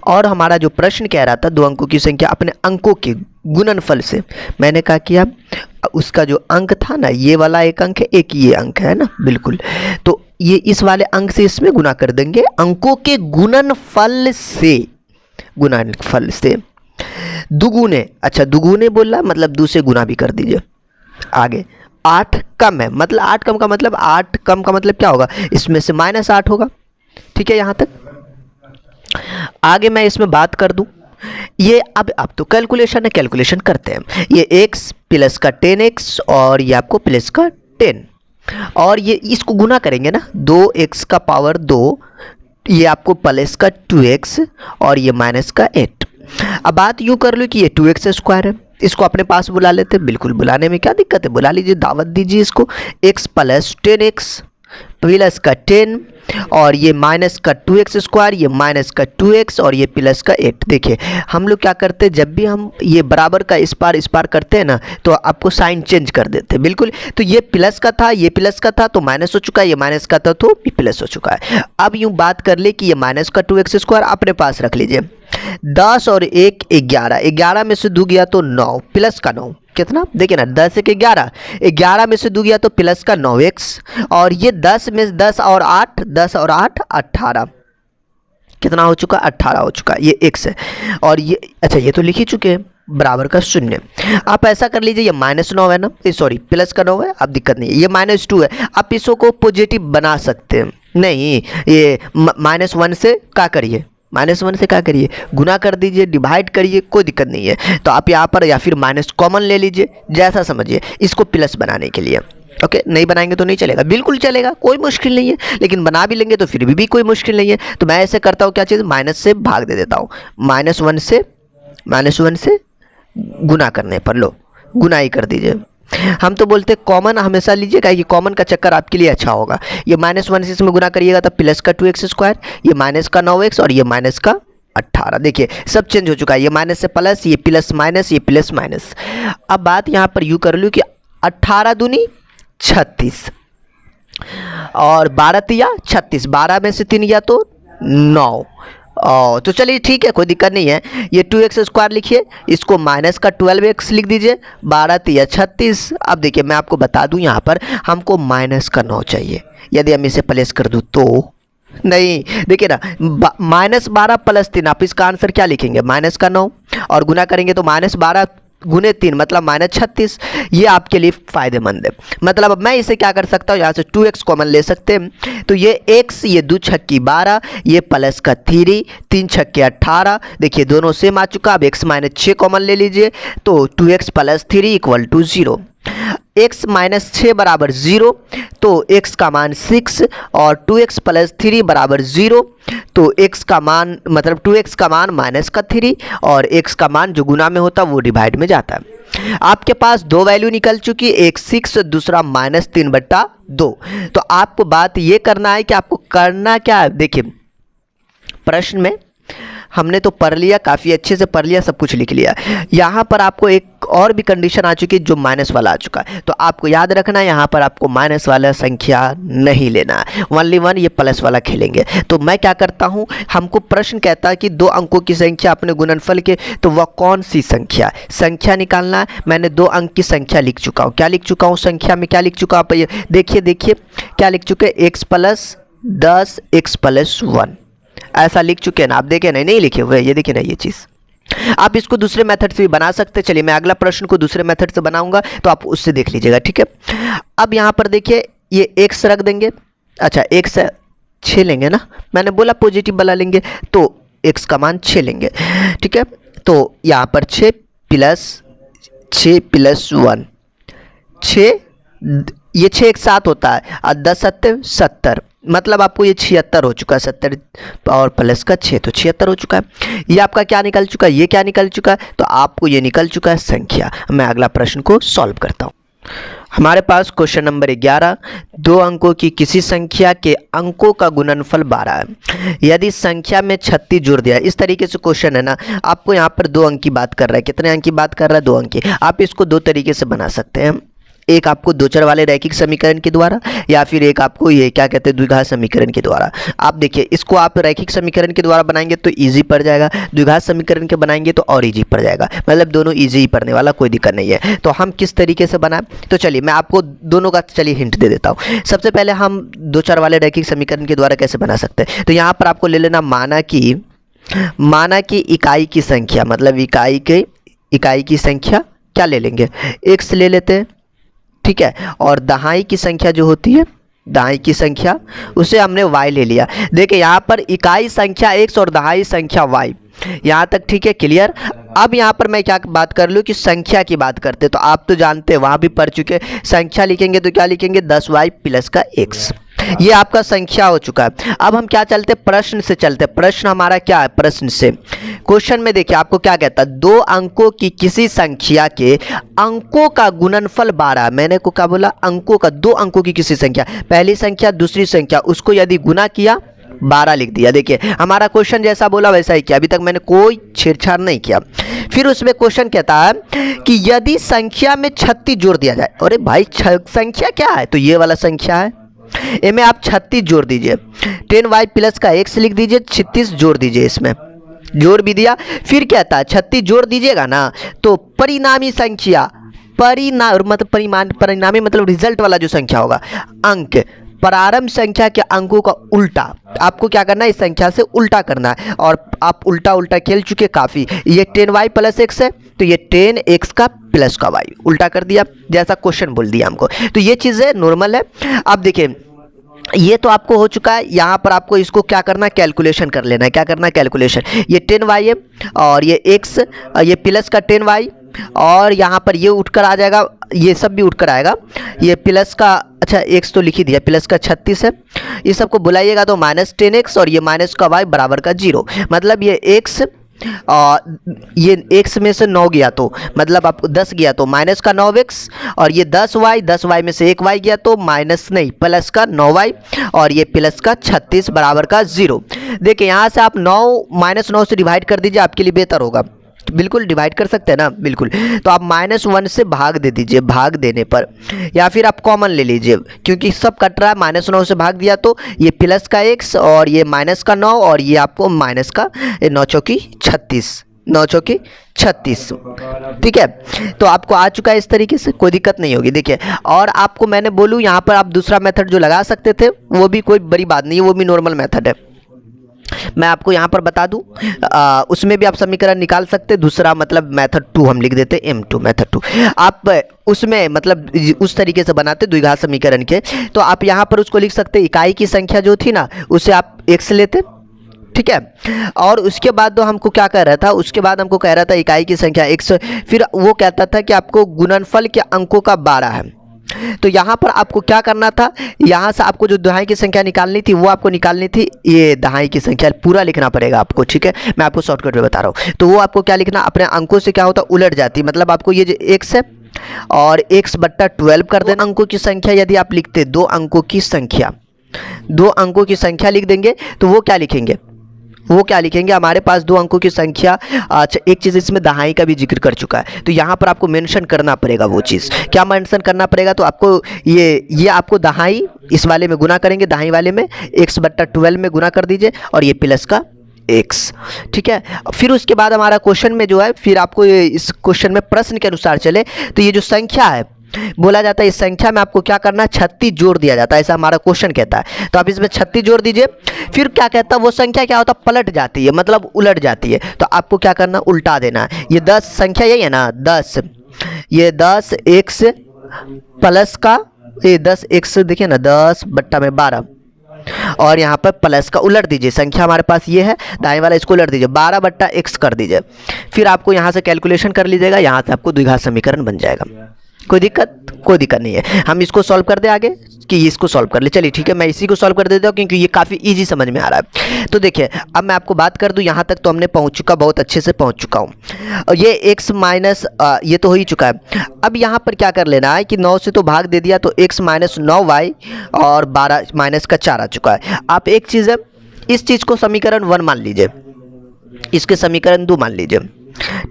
और हमारा जो प्रश्न कह रहा था दो अंकों की संख्या अपने अंकों के गुणनफल से, मैंने क्या किया, उसका जो अंक था ना, ये वाला एक अंक है, एक ये अंक है ना, बिल्कुल। तो ये इस वाले अंक से इसमें गुना कर देंगे, अंकों के गुणनफल से दुगुने, अच्छा दुगुने बोला मतलब दो से गुना भी कर दीजिए। आगे 8 कम है, मतलब 8 कम का मतलब 8 कम का मतलब क्या होगा, इसमें से -8 होगा, ठीक है। यहाँ तक आगे मैं इसमें बात कर दूं, ये अब तो कैलकुलेशन है, कैलकुलेशन करते हैं। ये x प्लस का 10x और ये आपको प्लस का 10, और ये इसको गुना करेंगे ना, 2x का पावर 2, ये आपको प्लस का 2x और ये माइनस का 8। अब बात यूँ कर लो कि ये 2x² है, इसको अपने पास बुला लेते हैं, बिल्कुल बुलाने में क्या दिक्कत है, बुला लीजिए, दावत दीजिए इसको। x + 10x प्लस का 10 और ये माइनस का 2x², ये माइनस का 2x और ये प्लस का 8। देखिए हम लोग क्या करते हैं, जब भी हम ये बराबर का इस पार करते हैं ना तो आपको साइन चेंज कर देते हैं, बिल्कुल। तो ये प्लस का था, ये प्लस का था तो माइनस हो चुका है, ये माइनस का था तो प्लस हो चुका है। अब यूँ बात कर ले कि ये माइनस का 2x² अपने पास रख लीजिए। 10 और 1 11, 11 में से 2 गया तो 9, प्लस का 9, कितना देखिए ना, 10 1 11, 11 में से 2 गया तो प्लस का 9x, और ये 10 में 10 और 8, 10 और 8 18, कितना हो चुका, 18 हो चुका, ये x है। और ये अच्छा ये तो लिख ही चुके हैं, बराबर का 0। आप ऐसा कर लीजिए, ये -9 है ना, सॉरी प्लस का 9 है, अब दिक्कत नहीं है, ये -2 है, आप इसको पॉजिटिव बना सकते हैं। नहीं, ये -1 से क्या करिए, -1 से क्या करिए, गुना कर दीजिए, डिवाइड करिए, कोई दिक्कत नहीं है। तो आप यहाँ पर या फिर माइनस कॉमन ले लीजिए, जैसा समझिए, इसको प्लस बनाने के लिए। ओके, नहीं बनाएंगे तो नहीं चलेगा, बिल्कुल चलेगा, कोई मुश्किल नहीं है, लेकिन बना भी लेंगे तो फिर भी कोई मुश्किल नहीं है। तो मैं ऐसे करता हूँ, क्या चीज़, माइनस से भाग दे देता हूँ, -1 से गुना करने पर, लो गुना ही कर दीजिए। हम तो बोलते कॉमन हमेशा लीजिएगा, ये कॉमन का चक्कर आपके लिए अच्छा होगा। ये -1 से इसमें गुना करिएगा तो प्लस का 2x², ये माइनस का 9x और ये माइनस का 18। देखिए सब चेंज हो चुका है, ये माइनस से प्लस, ये प्लस माइनस, ये प्लस माइनस। अब बात यहाँ पर यूँ कर लूँ कि 18 दूनी 36 और 12 तिया 36, 12 में से 3 गया तो 9 तो चलिए ठीक है, कोई दिक्कत नहीं है। ये 2x² लिखिए, इसको माइनस का 12x लिख दीजिए, 12 तिया 36। अब देखिए मैं आपको बता दूं यहाँ पर हमको माइनस का 9 चाहिए। यदि हम इसे प्लेस कर दूं तो नहीं, देखिए ना, -12 + 3, आप इसका आंसर क्या लिखेंगे? माइनस का 9, और गुना करेंगे तो -12 गुने 3 मतलब -36। ये आपके लिए फ़ायदेमंद है। मतलब अब मैं इसे क्या कर सकता हूँ, यहाँ से 2x कॉमन ले सकते हैं, तो ये x, ये 2 छक्की 12, ये प्लस का 3, 3 छक्के 18। देखिए दोनों सेम आ चुका। अब x - 6 कॉमन ले लीजिए, तो 2x + 3 = 0। x - 6 बराबर 0, तो x का मान 6, और 2x + 3 बराबर 0, तो x का मान मतलब 2x का मान -3, और x का मान जो गुना में होता वो डिवाइड में जाता है। आपके पास दो वैल्यू निकल चुकी, एक 6, दूसरा -3/2। तो आपको बात ये करना है कि आपको करना क्या है। देखिए प्रश्न में हमने तो पढ़ लिया, काफ़ी अच्छे से पढ़ लिया, सब कुछ लिख लिया। यहाँ पर आपको एक और भी कंडीशन आ चुकी है जो माइनस वाला आ चुका है, तो आपको याद रखना है यहाँ पर आपको माइनस वाला संख्या नहीं लेना है, ओनली वन ये प्लस वाला खेलेंगे। तो मैं क्या करता हूँ, हमको प्रश्न कहता है कि 2 अंकों की संख्या अपने गुणनफल के, तो वह कौन सी संख्या निकालना है। मैंने 2 अंक की संख्या लिख चुका हूँ। क्या लिख चुका हूँ संख्या में, क्या लिख चुका हूँ? आप ये देखिए क्या लिख चुके, x + 10 x + 1, ऐसा लिख चुके हैं ना आप? देखे नहीं लिखे हुए, ये देखिए ना ये चीज़। आप इसको दूसरे मेथड से भी बना सकते हैं। चलिए मैं अगला प्रश्न को दूसरे मेथड से बनाऊंगा, तो आप उससे देख लीजिएगा, ठीक है। अब यहाँ पर देखिए ये x रख देंगे, अच्छा x 6 लेंगे ना, मैंने बोला पॉजिटिव वाला लेंगे, तो x का मान 6 लेंगे, ठीक है। तो यहाँ पर 6 + 1, 6, ये 6 एक साथ होता है, और 10 × 7 = 70, मतलब आपको ये 76 हो चुका है। 70 और प्लस का 6 तो 76 हो चुका है। ये आपका क्या निकल चुका है, ये क्या निकल चुका है, तो आपको ये निकल चुका है संख्या। मैं अगला प्रश्न को सॉल्व करता हूँ। हमारे पास क्वेश्चन नंबर 11, 2 अंकों की किसी संख्या के अंकों का गुणनफल 12 है, यदि संख्या में 36 जोड़ दिया। इस तरीके से क्वेश्चन है ना, आपको यहाँ पर 2 अंक की बात कर रहा है। कितने अंक की बात कर रहा है? 2 अंक की। आप इसको 2 तरीके से बना सकते हैं, एक आपको दो चर वाले रैखिक समीकरण के द्वारा, या फिर एक आपको ये क्या कहते हैं द्विघात समीकरण के द्वारा। आप देखिए इसको आप रैखिक समीकरण के द्वारा बनाएंगे तो इजी पड़ जाएगा, द्विघात समीकरण के बनाएंगे तो और इजी पड़ जाएगा, मतलब दोनों इजी ही पड़ने वाला, कोई दिक्कत नहीं है। तो हम किस तरीके से बनाएं, तो चलिए मैं आपको दोनों का चलिए हिंट दे देता हूँ। सबसे पहले हम दो चर वाले रैखिक समीकरण के द्वारा कैसे बना सकते हैं, तो यहाँ पर आपको ले लेना माना कि इकाई की संख्या, मतलब इकाई की संख्या क्या ले लेंगे, x ले लेते हैं, ठीक है। और दहाई की संख्या जो होती है, दहाई की संख्या उसे हमने y ले लिया। देखिए यहाँ पर इकाई संख्या x और दहाई संख्या y, यहाँ तक ठीक है, क्लियर। अब यहाँ पर मैं क्या बात कर लूँ कि संख्या की बात करते, तो आप तो जानते हैं वहाँ भी पढ़ चुके, संख्या लिखेंगे तो क्या लिखेंगे 10y + x, ये आपका संख्या हो चुका है। अब हम क्या चलते, प्रश्न से चलते। प्रश्न हमारा क्या है, प्रश्न से क्वेश्चन में देखिए आपको क्या कहता है, 2 अंकों की किसी संख्या के अंकों का गुणनफल 12। मैंने को क्या बोला, अंकों का, 2 अंकों की किसी संख्या, पहली संख्या दूसरी संख्या, उसको यदि गुना किया 12 लिख दिया। देखिए हमारा क्वेश्चन जैसा बोला वैसा ही किया, अभी तक मैंने कोई छेड़छाड़ नहीं किया। फिर उसमें क्वेश्चन कहता है कि यदि संख्या में 36 जोड़ दिया जाए। अरे भाई संख्या क्या है, तो ये वाला संख्या है, इनमें आप 36 जोड़ दीजिए, 10y + का x लिख दीजिए, 36 जोड़ दीजिए, इसमें जोड़ भी दिया। फिर कहता है 36 जोड़ दीजिएगा ना, तो परिणामी संख्या, परिणामी मतलब रिजल्ट वाला जो संख्या होगा, अंक प्रारंभ संख्या के अंकों का उल्टा, आपको क्या करना है, इस संख्या से उल्टा करना है। और आप उल्टा खेल चुके काफ़ी। ये 10y + x है, तो ये 10x का प्लस का y उल्टा कर दिया, जैसा क्वेश्चन बोल दिया हमको। तो ये चीज़ें नॉर्मल है। अब देखिए ये तो आपको हो चुका है, यहाँ पर आपको इसको क्या करना है, कैलकुलेशन कर लेना है। क्या करना है, कैलकुलेशन। ये 10y है, और ये x, ये प्लस का 10y, और यहाँ पर ये उठकर आ जाएगा, ये सब भी उठकर आएगा। ये प्लस का, अच्छा x तो लिख ही दिया, प्लस का 36 है, ये सबको बुलाइएगा तो -10x, और ये माइनस का y बराबर का 0, मतलब ये x, ये x में से 9 गया तो मतलब आपको 10 गया तो माइनस का 9x, और ये 10y में से 1y गया तो माइनस नहीं प्लस का 9y, और ये प्लस का 36 बराबर का 0। देखिए यहाँ से आप 9 - 9 से डिवाइड कर दीजिए, आपके लिए बेहतर होगा। बिल्कुल डिवाइड कर सकते हैं ना, बिल्कुल। तो आप -1 से भाग दे दीजिए, भाग देने पर, या फिर आप कॉमन ले लीजिए क्योंकि सब कट रहा है। -9 से भाग दिया तो ये प्लस का x और ये माइनस का 9 और ये आपको माइनस का 9 चौकी 36, 9 चौकी 36। ठीक है, तो आपको आ चुका है इस तरीके से, कोई दिक्कत नहीं होगी। देखिए, और आपको मैंने बोलूँ यहाँ पर आप दूसरा मेथड जो लगा सकते थे वो भी कोई बड़ी बात नहीं है, वो भी नॉर्मल मेथड है। मैं आपको यहाँ पर बता दूं, उसमें भी आप समीकरण निकाल सकते। दूसरा मतलब मेथड 2 हम लिख देते, M2 मेथड 2। आप उसमें मतलब उस तरीके से बनाते द्विघात समीकरण के, तो आप यहाँ पर उसको लिख सकते, इकाई की संख्या जो थी ना उसे आप x लेते, ठीक है। और उसके बाद तो हमको क्या कह रहा था, उसके बाद हमको कह रहा था इकाई की संख्या x, फिर वो कहता था कि आपको गुणनफल के अंकों का 12 है। तो यहाँ पर आपको क्या करना था, यहाँ से आपको जो दहाई की संख्या निकालनी थी वो आपको निकालनी थी, ये दहाई की संख्या पूरा लिखना पड़ेगा आपको, ठीक है। मैं आपको शॉर्टकट में बता रहा हूँ। तो वो आपको क्या लिखना, अपने अंकों से क्या होता उलट जाती, मतलब आपको ये जो x है और x/12 कर देना। अंकों की संख्या यदि आप लिखते 2 अंकों की संख्या, 2 अंकों की संख्या लिख देंगे तो वो क्या लिखेंगे, वो क्या लिखेंगे, हमारे पास 2 अंकों की संख्या। अच्छा, एक चीज़ इसमें दहाई का भी जिक्र कर चुका है, तो यहाँ पर आपको मेंशन करना पड़ेगा। वो चीज़ क्या मेंशन करना पड़ेगा, तो आपको ये आपको दहाई इस वाले में गुना करेंगे, दहाई वाले में x/12 में गुना कर दीजिए और ये प्लस का x, ठीक है। फिर उसके बाद हमारा क्वेश्चन में जो है, फिर आपको इस क्वेश्चन में प्रश्न के अनुसार चले तो ये जो संख्या है बोला जाता है, इस संख्या में आपको क्या करना है, 36 जोड़ दिया जाता है, ऐसा हमारा क्वेश्चन कहता है। तो आप इसमें 36 जोड़ दीजिए। फिर क्या कहता है, वो संख्या क्या होता है, पलट जाती है, मतलब उलट जाती है। तो आपको क्या करना, उल्टा देना है। ये 10 संख्या यही है ना, 10, ये 10x प्लस का, ये 10x देखिए ना, 10/12 और यहाँ पर प्लस का उलट दीजिए। संख्या हमारे पास ये है, दाएं वाला इसको उलट दीजिए, 12/x कर दीजिए। फिर आपको यहाँ से कैलकुलेशन कर लीजिएगा, यहाँ से आपको द्विघात समीकरण बन जाएगा। कोई दिक्कत नहीं है। हम इसको सॉल्व कर दे आगे कि इसको सॉल्व कर ले, चलिए ठीक है। मैं इसी को सॉल्व कर देता हूँ क्योंकि ये काफ़ी इजी समझ में आ रहा है। तो देखिए, अब मैं आपको बात कर दूँ, यहाँ तक तो हमने पहुँच चुका, बहुत अच्छे से पहुँच चुका हूँ। ये x माइनस ये तो हो ही चुका है। अब यहाँ पर क्या कर लेना है कि 9 से तो भाग दे दिया, तो x - 9y और 12 माइनस का 4 आ चुका है। आप एक चीज़ है, इस चीज़ को समीकरण 1 मान लीजिए, इसके समीकरण 2 मान लीजिए,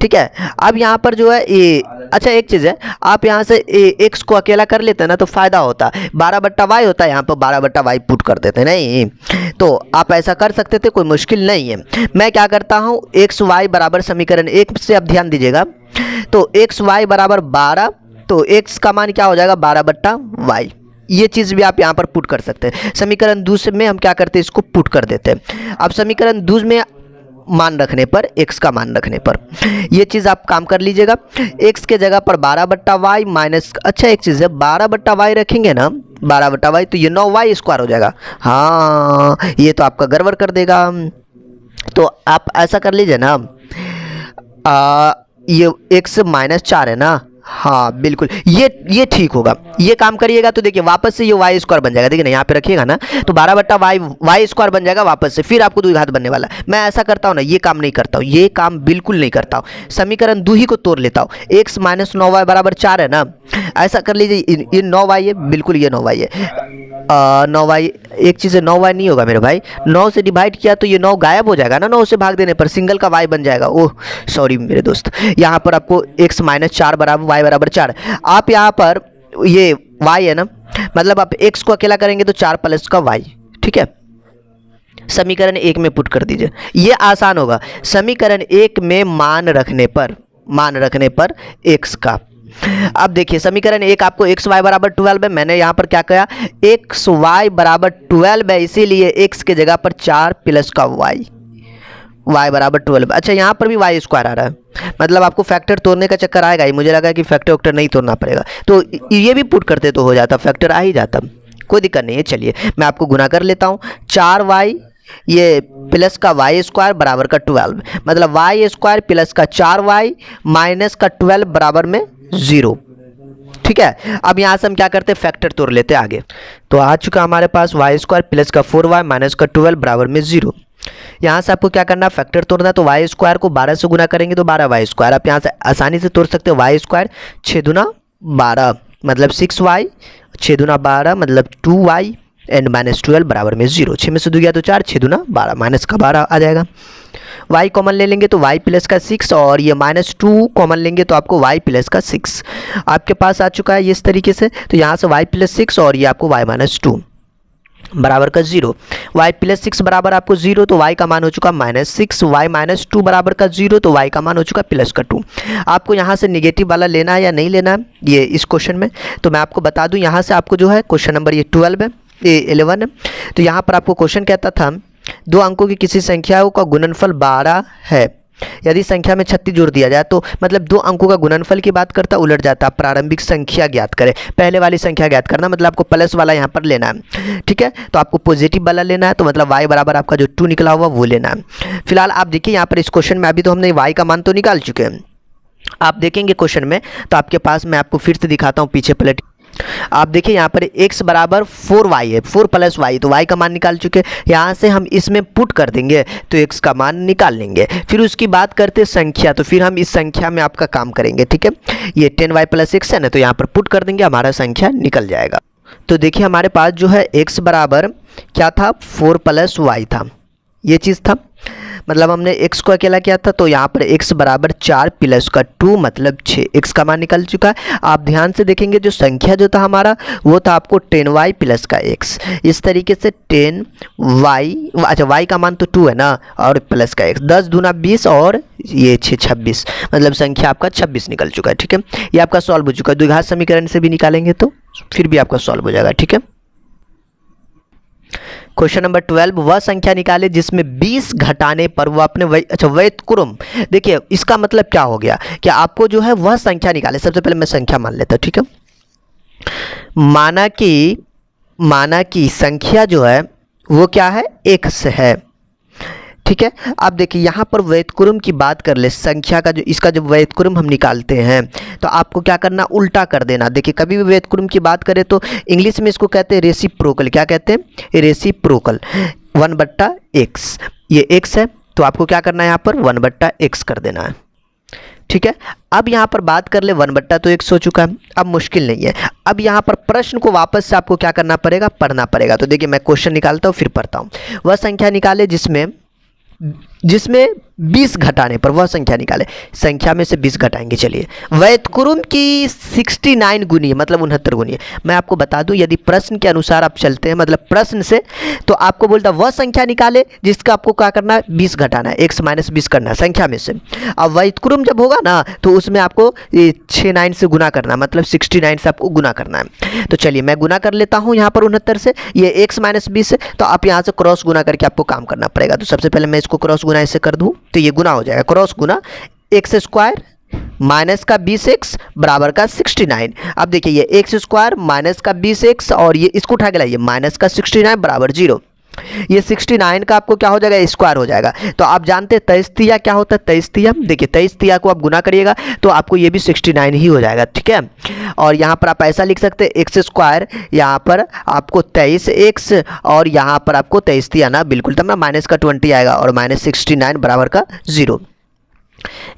ठीक है। अब यहाँ पर जो है ये, अच्छा एक चीज़ है, आप यहाँ से x को अकेला कर लेते हैं ना तो फ़ायदा होता, 12/y होता है, यहाँ पर 12/y पुट कर देते हैं, नहीं तो आप ऐसा कर सकते थे, कोई मुश्किल नहीं है। मैं क्या करता हूँ, xy बराबर समीकरण 1 से अब ध्यान दीजिएगा, तो xy बराबर 12, तो x का मान क्या हो जाएगा, 12/y। ये चीज़ भी आप यहाँ पर पुट कर सकते हैं। समीकरण 2 में हम क्या करते हैं, इसको पुट कर देते हैं। अब समीकरण 2 में मान रखने पर, x का मान रखने पर ये चीज़ आप काम कर लीजिएगा। x के जगह पर 12/y माइनस, अच्छा एक चीज़ है, 12/y रखेंगे ना, 12/y, तो ये 9y² हो जाएगा। हाँ, ये तो आपका गड़बड़ कर देगा। तो आप ऐसा कर लीजिए ना, ये x -4 है ना, हाँ बिल्कुल, ये ठीक होगा। ये काम करिएगा तो देखिए वापस से ये y² बन जाएगा। देखिए ना, यहाँ पे रखिएगा ना तो 12/y² बन जाएगा वापस से, फिर आपको द्विघात बनने वाला है। मैं ऐसा करता हूँ ना, ये काम नहीं करता हूँ, ये काम बिल्कुल नहीं करता हूँ। समीकरण 2 ही को तोड़ लेता हूँ। x - 9y बराबर 4 है ना, ऐसा कर लीजिए, ये 9y है, बिल्कुल ये 9y है। 9y, एक चीज़ है, 9y नहीं होगा मेरे भाई, 9 से डिवाइड किया तो ये 9 गायब हो जाएगा ना, 9 से भाग देने पर सिंगल का y बन जाएगा। ओह सॉरी मेरे दोस्त, यहाँ पर आपको x - 4 बराबर y बराबर 4। आप यहाँ पर ये y है ना, मतलब आप x को अकेला करेंगे तो 4 प्लस का y, ठीक है। समीकरण 1 में पुट कर दीजिए, ये आसान होगा। समीकरण 1 में मान रखने पर x का, अब देखिए समीकरण 1 आपको xy बराबर 12 है, मैंने यहाँ पर क्या किया, xy बराबर 12 है, इसीलिए x के जगह पर 4 प्लस का y बराबर 12। अच्छा, यहाँ पर भी y² आ रहा है, मतलब आपको फैक्टर तोड़ने का चक्कर आएगा ही। मुझे लगा कि फैक्टर वैक्टर नहीं तोड़ना पड़ेगा, तो ये भी पुट करते तो हो जाता, फैक्टर आ ही जाता, कोई दिक्कत नहीं है। चलिए मैं आपको गुना कर लेता हूँ, 4y ये प्लस का y² बराबर का 12, मतलब y² प्लस का 4y माइनस का 12 बराबर में 0, ठीक है। अब यहाँ से हम क्या करते हैं, फैक्टर तोड़ लेते हैं आगे। तो आ चुका हमारे पास y² प्लस का 4y माइनस का 12 बराबर में 0। यहाँ से आपको क्या करना है, फैक्टर तोड़ना है। तो y² को 12 से गुना करेंगे तो 12y²। आप यहाँ से आसानी से तोड़ सकते हो, y² 6 दूना 12 मतलब 6y, 6 दूना 12 मतलब 2y एंड -12 बराबर में 0। 6 में से 2 गया तो 4, 6 दूना 12, माइनस का 12 आ जाएगा। y कॉमन ले लेंगे तो y प्लस का 6 और ये -2 कॉमन लेंगे तो आपको y प्लस का 6 आपके पास आ चुका है इस तरीके से। तो यहाँ से y प्लस 6 और ये आपको y -2 बराबर का 0, y प्लस 6 बराबर आपको 0 तो y का मान हो चुका -6, y -2 बराबर का 0 तो y का मान हो चुका प्लस का 2। आपको यहाँ से निगेटिव वाला लेना है या नहीं लेना है ये इस क्वेश्चन में, तो मैं आपको बता दूँ यहाँ से आपको जो है क्वेश्चन नंबर ये 12 है, ये 11 है। तो यहाँ पर आपको क्वेश्चन कहता था 2 अंकों की किसी संख्याओं का गुणनफल 12 है, यदि संख्या में 36 जोड़ दिया जाए तो मतलब 2 अंकों का गुणनफल की बात करता उलट जाता। प्रारंभिक संख्या ज्ञात करें, पहले वाली संख्या ज्ञात करना मतलब आपको प्लस वाला यहाँ पर लेना है, ठीक है। तो आपको पॉजिटिव वाला लेना है तो मतलब y बराबर आपका जो 2 निकला हुआ वो लेना है। फिलहाल आप देखिए यहाँ पर इस क्वेश्चन में अभी तो हमने y का मान तो निकाल चुके हैं, आप देखेंगे क्वेश्चन में तो आपके पास मैं आपको फिर से दिखाता हूँ पीछे पलट। आप देखिए यहाँ पर x बराबर 4y है, 4 प्लस y तो y का मान निकाल चुके हैं। यहाँ से हम इसमें पुट कर देंगे तो x का मान निकाल लेंगे। फिर उसकी बात करते संख्या, तो फिर हम इस संख्या में आपका काम करेंगे, ठीक है। ये 10y प्लस x है ना, तो यहाँ पर पुट कर देंगे, हमारा संख्या निकल जाएगा। तो देखिए हमारे पास जो है x बराबर क्या था 4 प्लस y था, ये चीज़ था, मतलब हमने x को अकेला किया था। तो यहाँ पर x बराबर 4 प्लस का 2 मतलब 6, x का मान निकल चुका है। आप ध्यान से देखेंगे जो संख्या जो था हमारा वो था आपको 10y प्लस का x, इस तरीके से 10y, अच्छा y का मान तो 2 है ना, और प्लस का x, 10 दूना 20 और ये 6 26, मतलब संख्या आपका 26 निकल चुका है, ठीक है। ये आपका सॉल्व हो चुका है। द्विघात समीकरण से भी निकालेंगे तो फिर भी आपका सॉल्व हो जाएगा, ठीक है। क्वेश्चन नंबर 12, वह संख्या निकाले जिसमें 20 घटाने पर वह अपने व्युत्क्रम, देखिए इसका मतलब क्या हो गया कि आपको जो है वह संख्या निकाले। सबसे पहले मैं संख्या मान लेता हूं, ठीक है। माना कि संख्या जो है वो क्या है x है, ठीक है। अब देखिए यहाँ पर व्युत्क्रम की बात कर ले, संख्या का जो इसका जब व्युत्क्रम हम निकालते हैं तो आपको क्या करना, उल्टा कर देना। देखिए कभी भी व्युत्क्रम की बात करें तो इंग्लिश में इसको कहते हैं रेसिप्रोकल, क्या कहते हैं, रेसिप्रोकल, 1/x, ये x है तो आपको क्या करना है यहाँ पर 1/x कर देना है, ठीक है। अब यहाँ पर बात कर ले 1/x हो चुका है, अब मुश्किल नहीं है। अब यहाँ पर प्रश्न को वापस से आपको क्या करना पड़ेगा, पढ़ना पड़ेगा। तो देखिए मैं क्वेश्चन निकालता हूँ फिर पढ़ता हूँ। वह संख्या निकाले जिसमें 20 घटाने पर, वह संख्या निकाले, संख्या में से 20 घटाएंगे। चलिए व्युत्क्रम की 69 गुनी मतलब 69 गुनी। मैं आपको बता दूं यदि प्रश्न के अनुसार आप चलते हैं, मतलब प्रश्न से, तो आपको बोलता वह संख्या निकाले जिसका आपको क्या करना है 20 घटाना है, x - 20 करना है संख्या में से। अब व्युत्क्रम जब होगा ना तो उसमें आपको 69 से गुना करना, मतलब 69 से आपको गुना करना है। तो चलिए मैं गुना कर लेता हूँ यहाँ पर 69 से, ये x - 20 है तो आप यहाँ से क्रॉस गुना करके आपको काम करना पड़ेगा। तो सबसे पहले मैं इसको क्रॉस गुना ऐसे कर दूं तो ये गुना हो जाएगा, क्रॉस गुना x स्क्वायर माइनस का 20x बराबर का 69। अब देखिए ये x स्क्वायर माइनस का 20x और ये इसको उठा के लाइए माइनस का 69 बराबर 0। ये 69 का आपको क्या हो जाएगा, स्क्वायर हो जाएगा। तो आप जानते हैं 23 क्या होता है, 23, देखिए 23 को आप गुना करिएगा तो आपको ये भी 69 ही हो जाएगा, ठीक है। और यहाँ पर आप ऐसा लिख सकते हैं एक्स स्क्वायर, यहाँ पर आपको 23x और यहाँ पर आपको 23 आना बिल्कुल, तब ना माइनस का 20 आएगा और -69 बराबर का 0।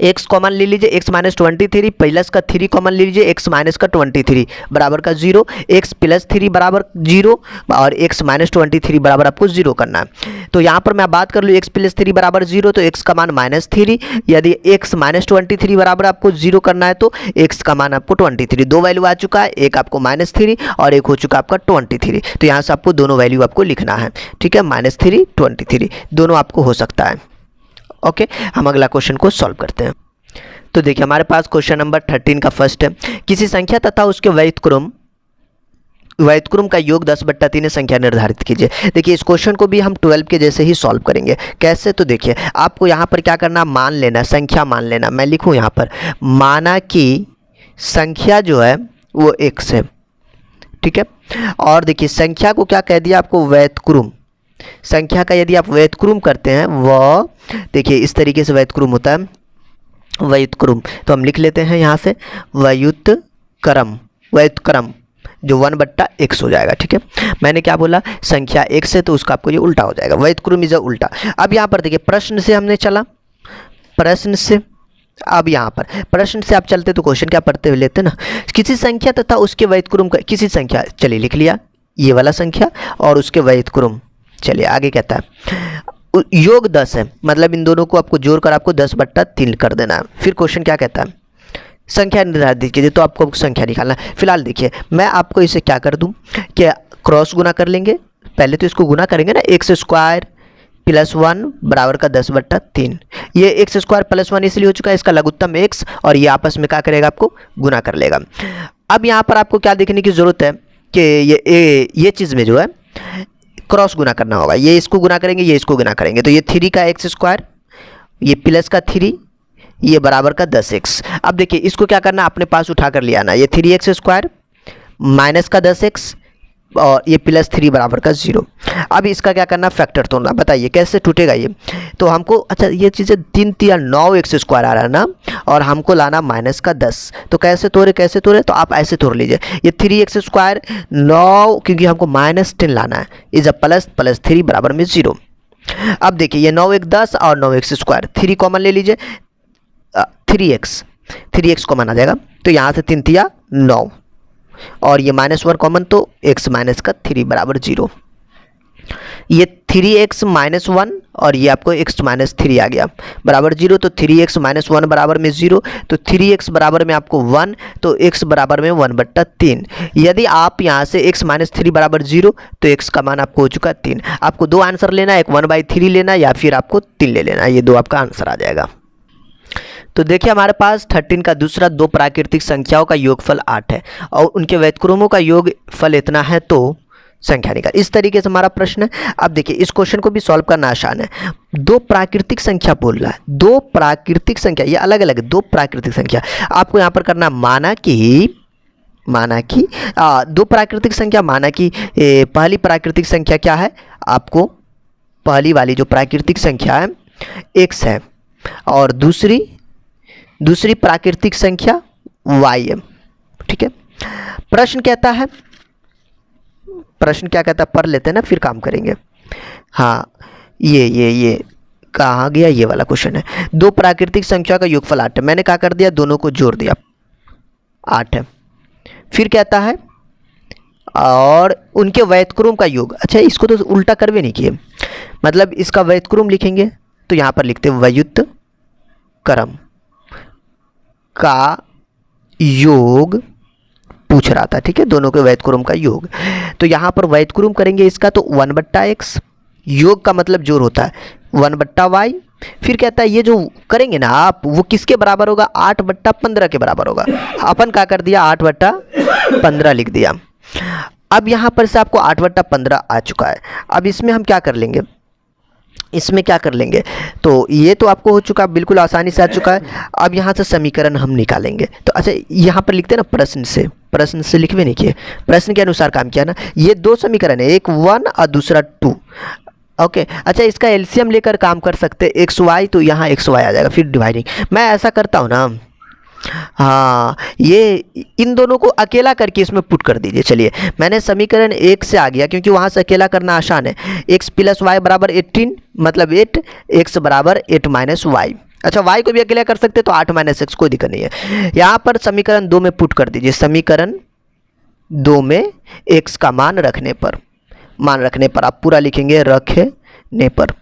x कॉमन ले लीजिए, x - 23 प्लस का 3 कॉमन ले लीजिए, x - का 23 बराबर का 0, x + 3 बराबर 0 और x - 23 बराबर आपको 0 करना है। तो यहाँ पर मैं बात कर लूँ x + 3 बराबर 0 तो x का मान -3, यदि x - 23 बराबर आपको 0 करना है तो x का मान आपको 23, दो वैल्यू आ चुका है, एक आपको -3 और एक हो चुका आपका 23। तो यहाँ से आपको दोनों वैल्यू आपको लिखना है, ठीक है, -3 23 दोनों आपको हो सकता है। ओके हम अगला क्वेश्चन को सॉल्व करते हैं। तो देखिए हमारे पास क्वेश्चन नंबर 13 का फर्स्ट है, किसी संख्या तथा उसके व्युत्क्रम का योग 10/3 संख्या निर्धारित कीजिए। देखिए इस क्वेश्चन को भी हम 12 के जैसे ही सॉल्व करेंगे। कैसे, तो देखिए आपको यहाँ पर क्या करना, मान लेना, संख्या मान लेना। मैं लिखूँ यहाँ पर, माना कि संख्या जो है वो x है, ठीक है। और देखिए संख्या को क्या कह दिया आपको, व्युत्क्रम। संख्या का यदि आप व्युत्क्रम करते हैं वह, देखिए इस तरीके से व्युत्क्रम होता है, व्युत्क्रम तो हम लिख लेते हैं यहाँ से व्युत्क्रम जो 1/x हो जाएगा, ठीक है। मैंने क्या बोला, संख्या x है तो उसका आपको ये उल्टा हो जाएगा, व्युत्क्रम इज उल्टा। अब यहाँ पर देखिए प्रश्न से हमने चला, प्रश्न से, अब यहाँ पर प्रश्न से आप चलते तो क्वेश्चन क्या पढ़ते हुए लेते ना, किसी संख्या तथा उसके व्युत्क्रम का, किसी संख्या, चलिए लिख लिया ये वाला संख्या और उसके व्युत्क्रम। चलिए आगे कहता है, योग 10 है, मतलब इन दोनों को आपको जोड़कर आपको 10/3 कर देना है। फिर क्वेश्चन क्या कहता है, संख्या निर्धारित कीजिए, तो आपको संख्या निकालना है। फिलहाल देखिए मैं आपको इसे क्या कर दूं कि क्रॉस गुना कर लेंगे। पहले तो इसको गुना करेंगे ना, एक्स स्क्वायर प्लस 1 बराबर का 10/3। ये एक्स स्क्वायर प्लस 1 इसलिए हो चुका है, इसका लघुत्तम एक्स, और ये आपस में क्या करेगा, आपको गुना कर लेगा। अब यहाँ पर आपको क्या देखने की ज़रूरत है कि ये चीज़ में जो है क्रॉस गुना करना होगा। ये इसको गुना करेंगे, ये इसको गुना करेंगे, तो ये 3 का एक्स स्क्वायर, ये प्लस का 3, ये बराबर का 10x। अब देखिए इसको क्या करना, अपने पास उठा कर ले आना। ये 3x स्क्वायर माइनस का 10x और ये प्लस 3 बराबर का 0। अब इसका क्या करना, फैक्टर तोड़ना। बताइए कैसे टूटेगा ये, तो हमको अच्छा ये चीज़ें 3 3 9x स्क्वायर आ रहा है ना, और हमको लाना माइनस का 10। तो कैसे तोड़े, तो आप ऐसे तोड़ लीजिए। ये 3x स्क्वायर 9, क्योंकि हमको -10 लाना है, इज अ प्लस 3 बराबर में 0। अब देखिए ये 9 1 10 और 9x स्क्वायर, 3 कॉमन ले लीजिए, 3x कॉमन आ जाएगा, तो यहाँ से 3 3 9 और ये -1 कॉमन, तो x माइनस का 3 बराबर 0। ये 3x माइनस 1 और ये आपको x माइनस 3 आ गया बराबर 0। तो 3x माइनस 1 बराबर में 0, तो 3x बराबर में आपको 1, तो x बराबर में 1/3। यदि आप यहाँ से x माइनस 3 बराबर 0, तो x का मान आपको हो चुका है 3। आपको दो आंसर लेना है, एक 1/3 लेना या फिर आपको 3 ले लेना, ये दो आपका आंसर आ जाएगा। तो देखिए हमारे पास 13 का दूसरा, दो प्राकृतिक संख्याओं का योगफल 8 है और उनके व्यतक्रमों का योगफल इतना है, तो संख्या निकाल। इस तरीके से हमारा प्रश्न है। अब देखिए इस क्वेश्चन को भी सॉल्व करना आसान है। दो प्राकृतिक संख्या बोल रहा है, दो प्राकृतिक संख्या, ये अलग अलग दो प्राकृतिक संख्या। आपको यहाँ पर करना माना कि दो प्राकृतिक संख्या, माना कि पहली प्राकृतिक संख्या क्या है, आपको पहली वाली जो प्राकृतिक संख्या है x है और दूसरी प्राकृतिक संख्या y है। ठीक है, प्रश्न क्या कहता है, पढ़ लेते हैं ना फिर काम करेंगे। हाँ ये कहाँ गया, ये वाला क्वेश्चन है। दो प्राकृतिक संख्या का योगफल 8 है, मैंने क्या कर दिया, दोनों को जोड़ दिया, 8 है। फिर कहता है और उनके व्यतक्रम का योग। अच्छा इसको तो उल्टा करवे नहीं किए, मतलब इसका व्यतक्रम लिखेंगे तो यहाँ पर लिखते व्युत्क्रम का योग पूछ रहा था। ठीक है, दोनों के व्यतक्रम का योग, तो यहाँ पर व्यतक्रम करेंगे इसका, तो 1/x, योग का मतलब जोड़ होता है 1/y। फिर कहता है ये जो करेंगे ना आप, वो किसके बराबर होगा, 8/15 के बराबर होगा। अपन क्या कर दिया, 8/15 लिख दिया। अब यहाँ पर से आपको 8/15 आ चुका है। अब इसमें हम क्या कर लेंगे, तो ये तो आपको हो चुका, बिल्कुल आसानी से आ चुका है। अब यहाँ से समीकरण हम निकालेंगे। तो अच्छा यहाँ पर लिखते हैं ना, प्रश्न से लिखवे नहीं किए, प्रश्न के अनुसार काम किया ना। ये दो समीकरण है, एक 1 और दूसरा 2। ओके, अच्छा इसका एलसीएम लेकर काम कर सकते हैं, xy, तो यहाँ xy आ जाएगा। फिर डिवाइडिंग, मैं ऐसा करता हूँ ना, हाँ ये इन दोनों को अकेला करके इसमें पुट कर दीजिए। चलिए मैंने समीकरण 1 से आ गया, क्योंकि वहाँ से अकेला करना आसान है। x + y बराबर 18, मतलब 8, x बराबर 8 - y। अच्छा y को भी अकेला कर सकते तो 8 - x, कोई दिक्कत नहीं है। यहाँ पर समीकरण 2 में पुट कर दीजिए, समीकरण 2 में x का मान रखने पर आप पूरा लिखेंगे, रखने पर।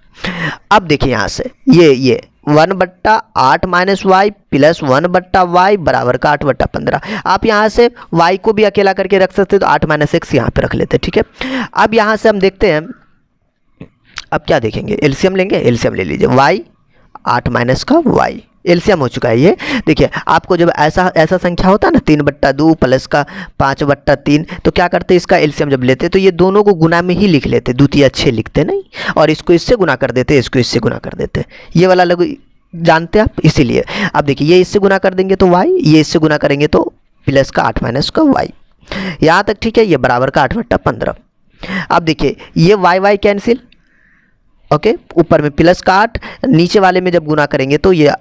अब देखिए यहाँ से ये 1/8 - y प्लस 1/y बराबर का 8/15। आप यहाँ से y को भी अकेला करके रख सकते, तो 8 - x यहाँ पे रख लेते। ठीक है, अब यहाँ से हम देखते हैं, अब क्या देखेंगे, एलसीएम लेंगे, एलसीएम ले लीजिए। y 8 - का y, एलसीएम हो चुका है ये। देखिए आपको जब ऐसा संख्या होता है ना, 3/2 प्लस का 5/3, तो क्या करते, इसका एलसीएम जब लेते तो ये दोनों को गुना में ही लिख लेते, द्वितीय 6 लिखते नहीं, और इसको इससे गुना कर देते, इसको इससे गुना कर देते। ये वाला लघु जानते आप, इसीलिए। अब देखिए ये इससे गुना कर देंगे तो y, ये इससे गुना करेंगे तो प्लस का 8 - का y। यहाँ तक ठीक है, ये बराबर का 8/15। अब देखिए ये y कैंसिल, ओके, ऊपर में प्लस का 8, नीचे वाले में जब गुना करेंगे तो ये,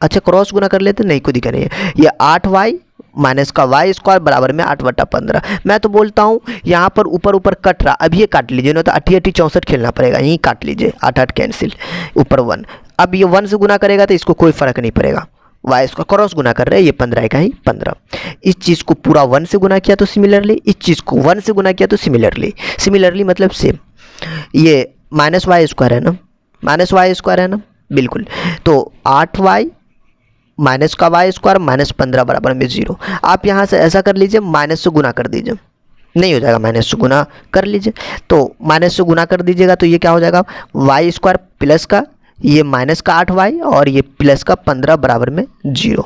अच्छा क्रॉस गुना कर लेते, नहीं कोई दिक्कत नहीं है। ये 8y माइनस का y स्क्वायर बराबर में 8/15। मैं तो बोलता हूँ यहाँ पर ऊपर कट रहा, अब ये काट लीजिए, नहीं तो 8 64 खेलना पड़ेगा, यहीं काट लीजिए, 8 कैंसिल, ऊपर 1। अब ये 1 से गुना करेगा तो इसको कोई फर्क नहीं पड़ेगा, y इसको क्रॉस गुना कर रहे हैं, ये 15 का ही 15। इस चीज़ को पूरा 1 से गुना किया तो सिमिलरली, इस चीज़ को 1 से गुना किया तो सिमिलरली मतलब सेम। ये -y स्क्वायर है ना, माइनस वाई स्क्वायर है ना, बिल्कुल। तो 8y माइनस का वाई स्क्वायर माइनस 15 बराबर में 0। आप यहाँ से ऐसा कर लीजिए, माइनस से गुना कर दीजिए, नहीं हो जाएगा, माइनस से गुना कर लीजिए। तो माइनस से गुना कर दीजिएगा तो ये क्या हो जाएगा, वाई स्क्वायर प्लस का ये माइनस का 8y और ये प्लस का 15 बराबर में 0।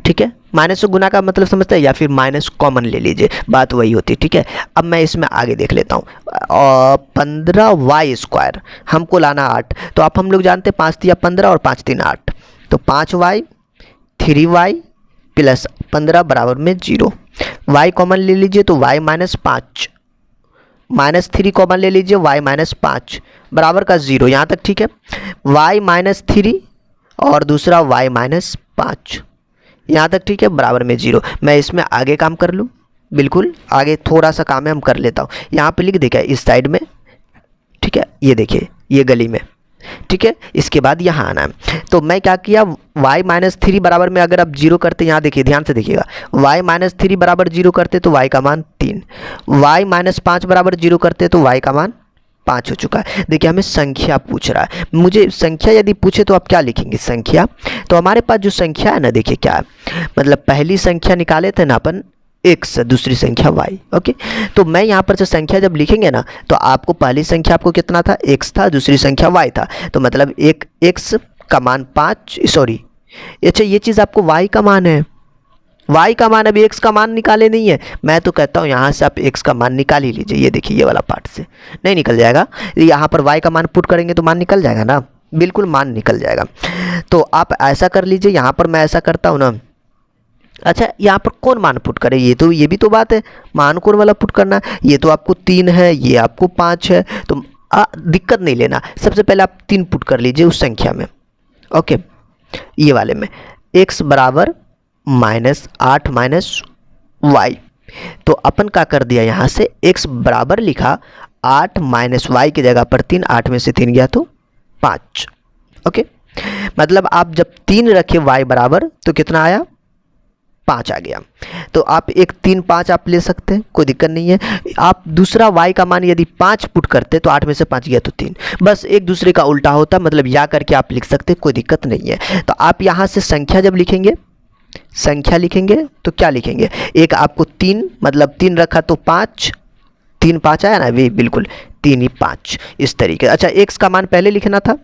ठीक है, माइनस से गुना का मतलब समझते हैं, या फिर माइनस कॉमन ले लीजिए, बात वही होती है। ठीक है, अब मैं इसमें आगे देख लेता हूँ। 15y स्क्वायर हमको लाना 8, तो आप हम लोग जानते हैं 5 तिया 15 और 5 3 8, तो 5y 3y प्लस 15 बराबर में 0। y कॉमन ले लीजिए तो y माइनस 5, माइनस 3 कॉमन ले लीजिए, y माइनस 5 बराबर का 0। यहाँ तक ठीक है, y माइनस 3 और दूसरा y माइनस 5, यहाँ तक ठीक है, बराबर में 0। मैं इसमें आगे काम कर लूँ, बिल्कुल आगे थोड़ा सा काम है, हम कर लेता हूँ। यहाँ पे लिख देखिए इस साइड में, ठीक है, ये देखिए ये गली में, ठीक है। इसके बाद यहाँ आना है, तो मैं क्या किया, y माइनस 3 बराबर में अगर आप 0 करते, यहाँ देखिए ध्यान से देखिएगा, y माइनस 3 बराबर 0 करते तो y का मान 3, y माइनस 5 बराबर 0 करते तो y का मान 5 हो चुका है। देखिए हमें संख्या पूछ रहा है, मुझे संख्या यदि पूछे तो आप क्या लिखेंगे, संख्या। तो हमारे पास जो संख्या है ना, देखिए क्या है, मतलब पहली संख्या निकाले थे ना अपन x, दूसरी संख्या y। ओके, तो मैं यहाँ पर जो संख्या जब लिखेंगे ना, तो आपको पहली संख्या आपको कितना था, x था, दूसरी संख्या y था, तो मतलब एक x का मान 5, सॉरी अच्छा ये चीज़ आपको y का मान है, y का मान, अभी x का मान निकाले नहीं है। मैं तो कहता हूँ यहाँ से आप x का मान निकाल ही लीजिए, ये देखिए ये वाला पार्ट से नहीं निकल जाएगा, यहाँ पर y का मान पुट करेंगे तो मान निकल जाएगा ना, बिल्कुल मान निकल जाएगा। तो आप ऐसा कर लीजिए, यहाँ पर मैं ऐसा करता हूँ ना, अच्छा यहाँ पर कौन मान पुट करे, ये भी तो बात है, मान कौन वाला पुट करना है। ये तो आपको 3 है, ये आपको 5 है, तो दिक्कत नहीं लेना। सबसे पहले आप 3 पुट कर लीजिए उस संख्या में, ओके, ये वाले में, x बराबर माइनस 8 माइनस वाई। तो अपन क्या कर दिया, यहाँ से x बराबर लिखा 8 माइनस वाई की जगह पर 3, 8 में से 3 गया तो 5। ओके, मतलब आप जब 3 रखे y बराबर तो कितना आया, 5 आ गया। तो आप एक 3 5 आप ले सकते हैं, कोई दिक्कत नहीं है। आप दूसरा y का मान यदि 5 पुट करते तो 8 में से 5 गया तो 3, बस एक दूसरे का उल्टा होता, मतलब या करके आप लिख सकते, कोई दिक्कत नहीं है। तो आप यहाँ से संख्या जब लिखेंगे, संख्या लिखेंगे तो क्या लिखेंगे, एक आपको 3, मतलब 3 रखा तो 5, 3 5 आया ना, वे बिल्कुल 3 ही 5 इस तरीके। अच्छा x का मान पहले लिखना था,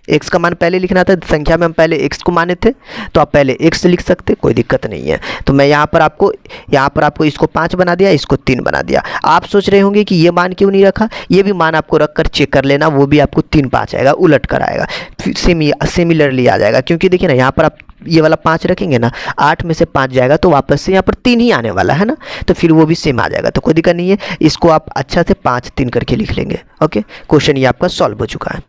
x का मान पहले लिखना था, संख्या में हम पहले x को माने थे, तो आप पहले x लिख सकते, कोई दिक्कत नहीं है। तो मैं यहाँ पर आपको इसको 5 बना दिया, इसको 3 बना दिया। आप सोच रहे होंगे कि ये मान क्यों नहीं रखा, ये भी मान आपको रख कर चेक कर लेना, वो भी आपको 3 5 आएगा, उलट कर आएगा, सिमिलरली आ जाएगा। क्योंकि देखिए ना, यहाँ पर आप ये वाला 5 रखेंगे ना, 8 में से 5 जाएगा तो वापस से यहाँ पर 3 ही आने वाला है ना, तो फिर वो भी सेम आ जाएगा, तो कोई दिक्कत नहीं है। इसको आप अच्छा से 5 3 करके लिख लेंगे। ओके, क्वेश्चन ये आपका सॉल्व हो चुका है।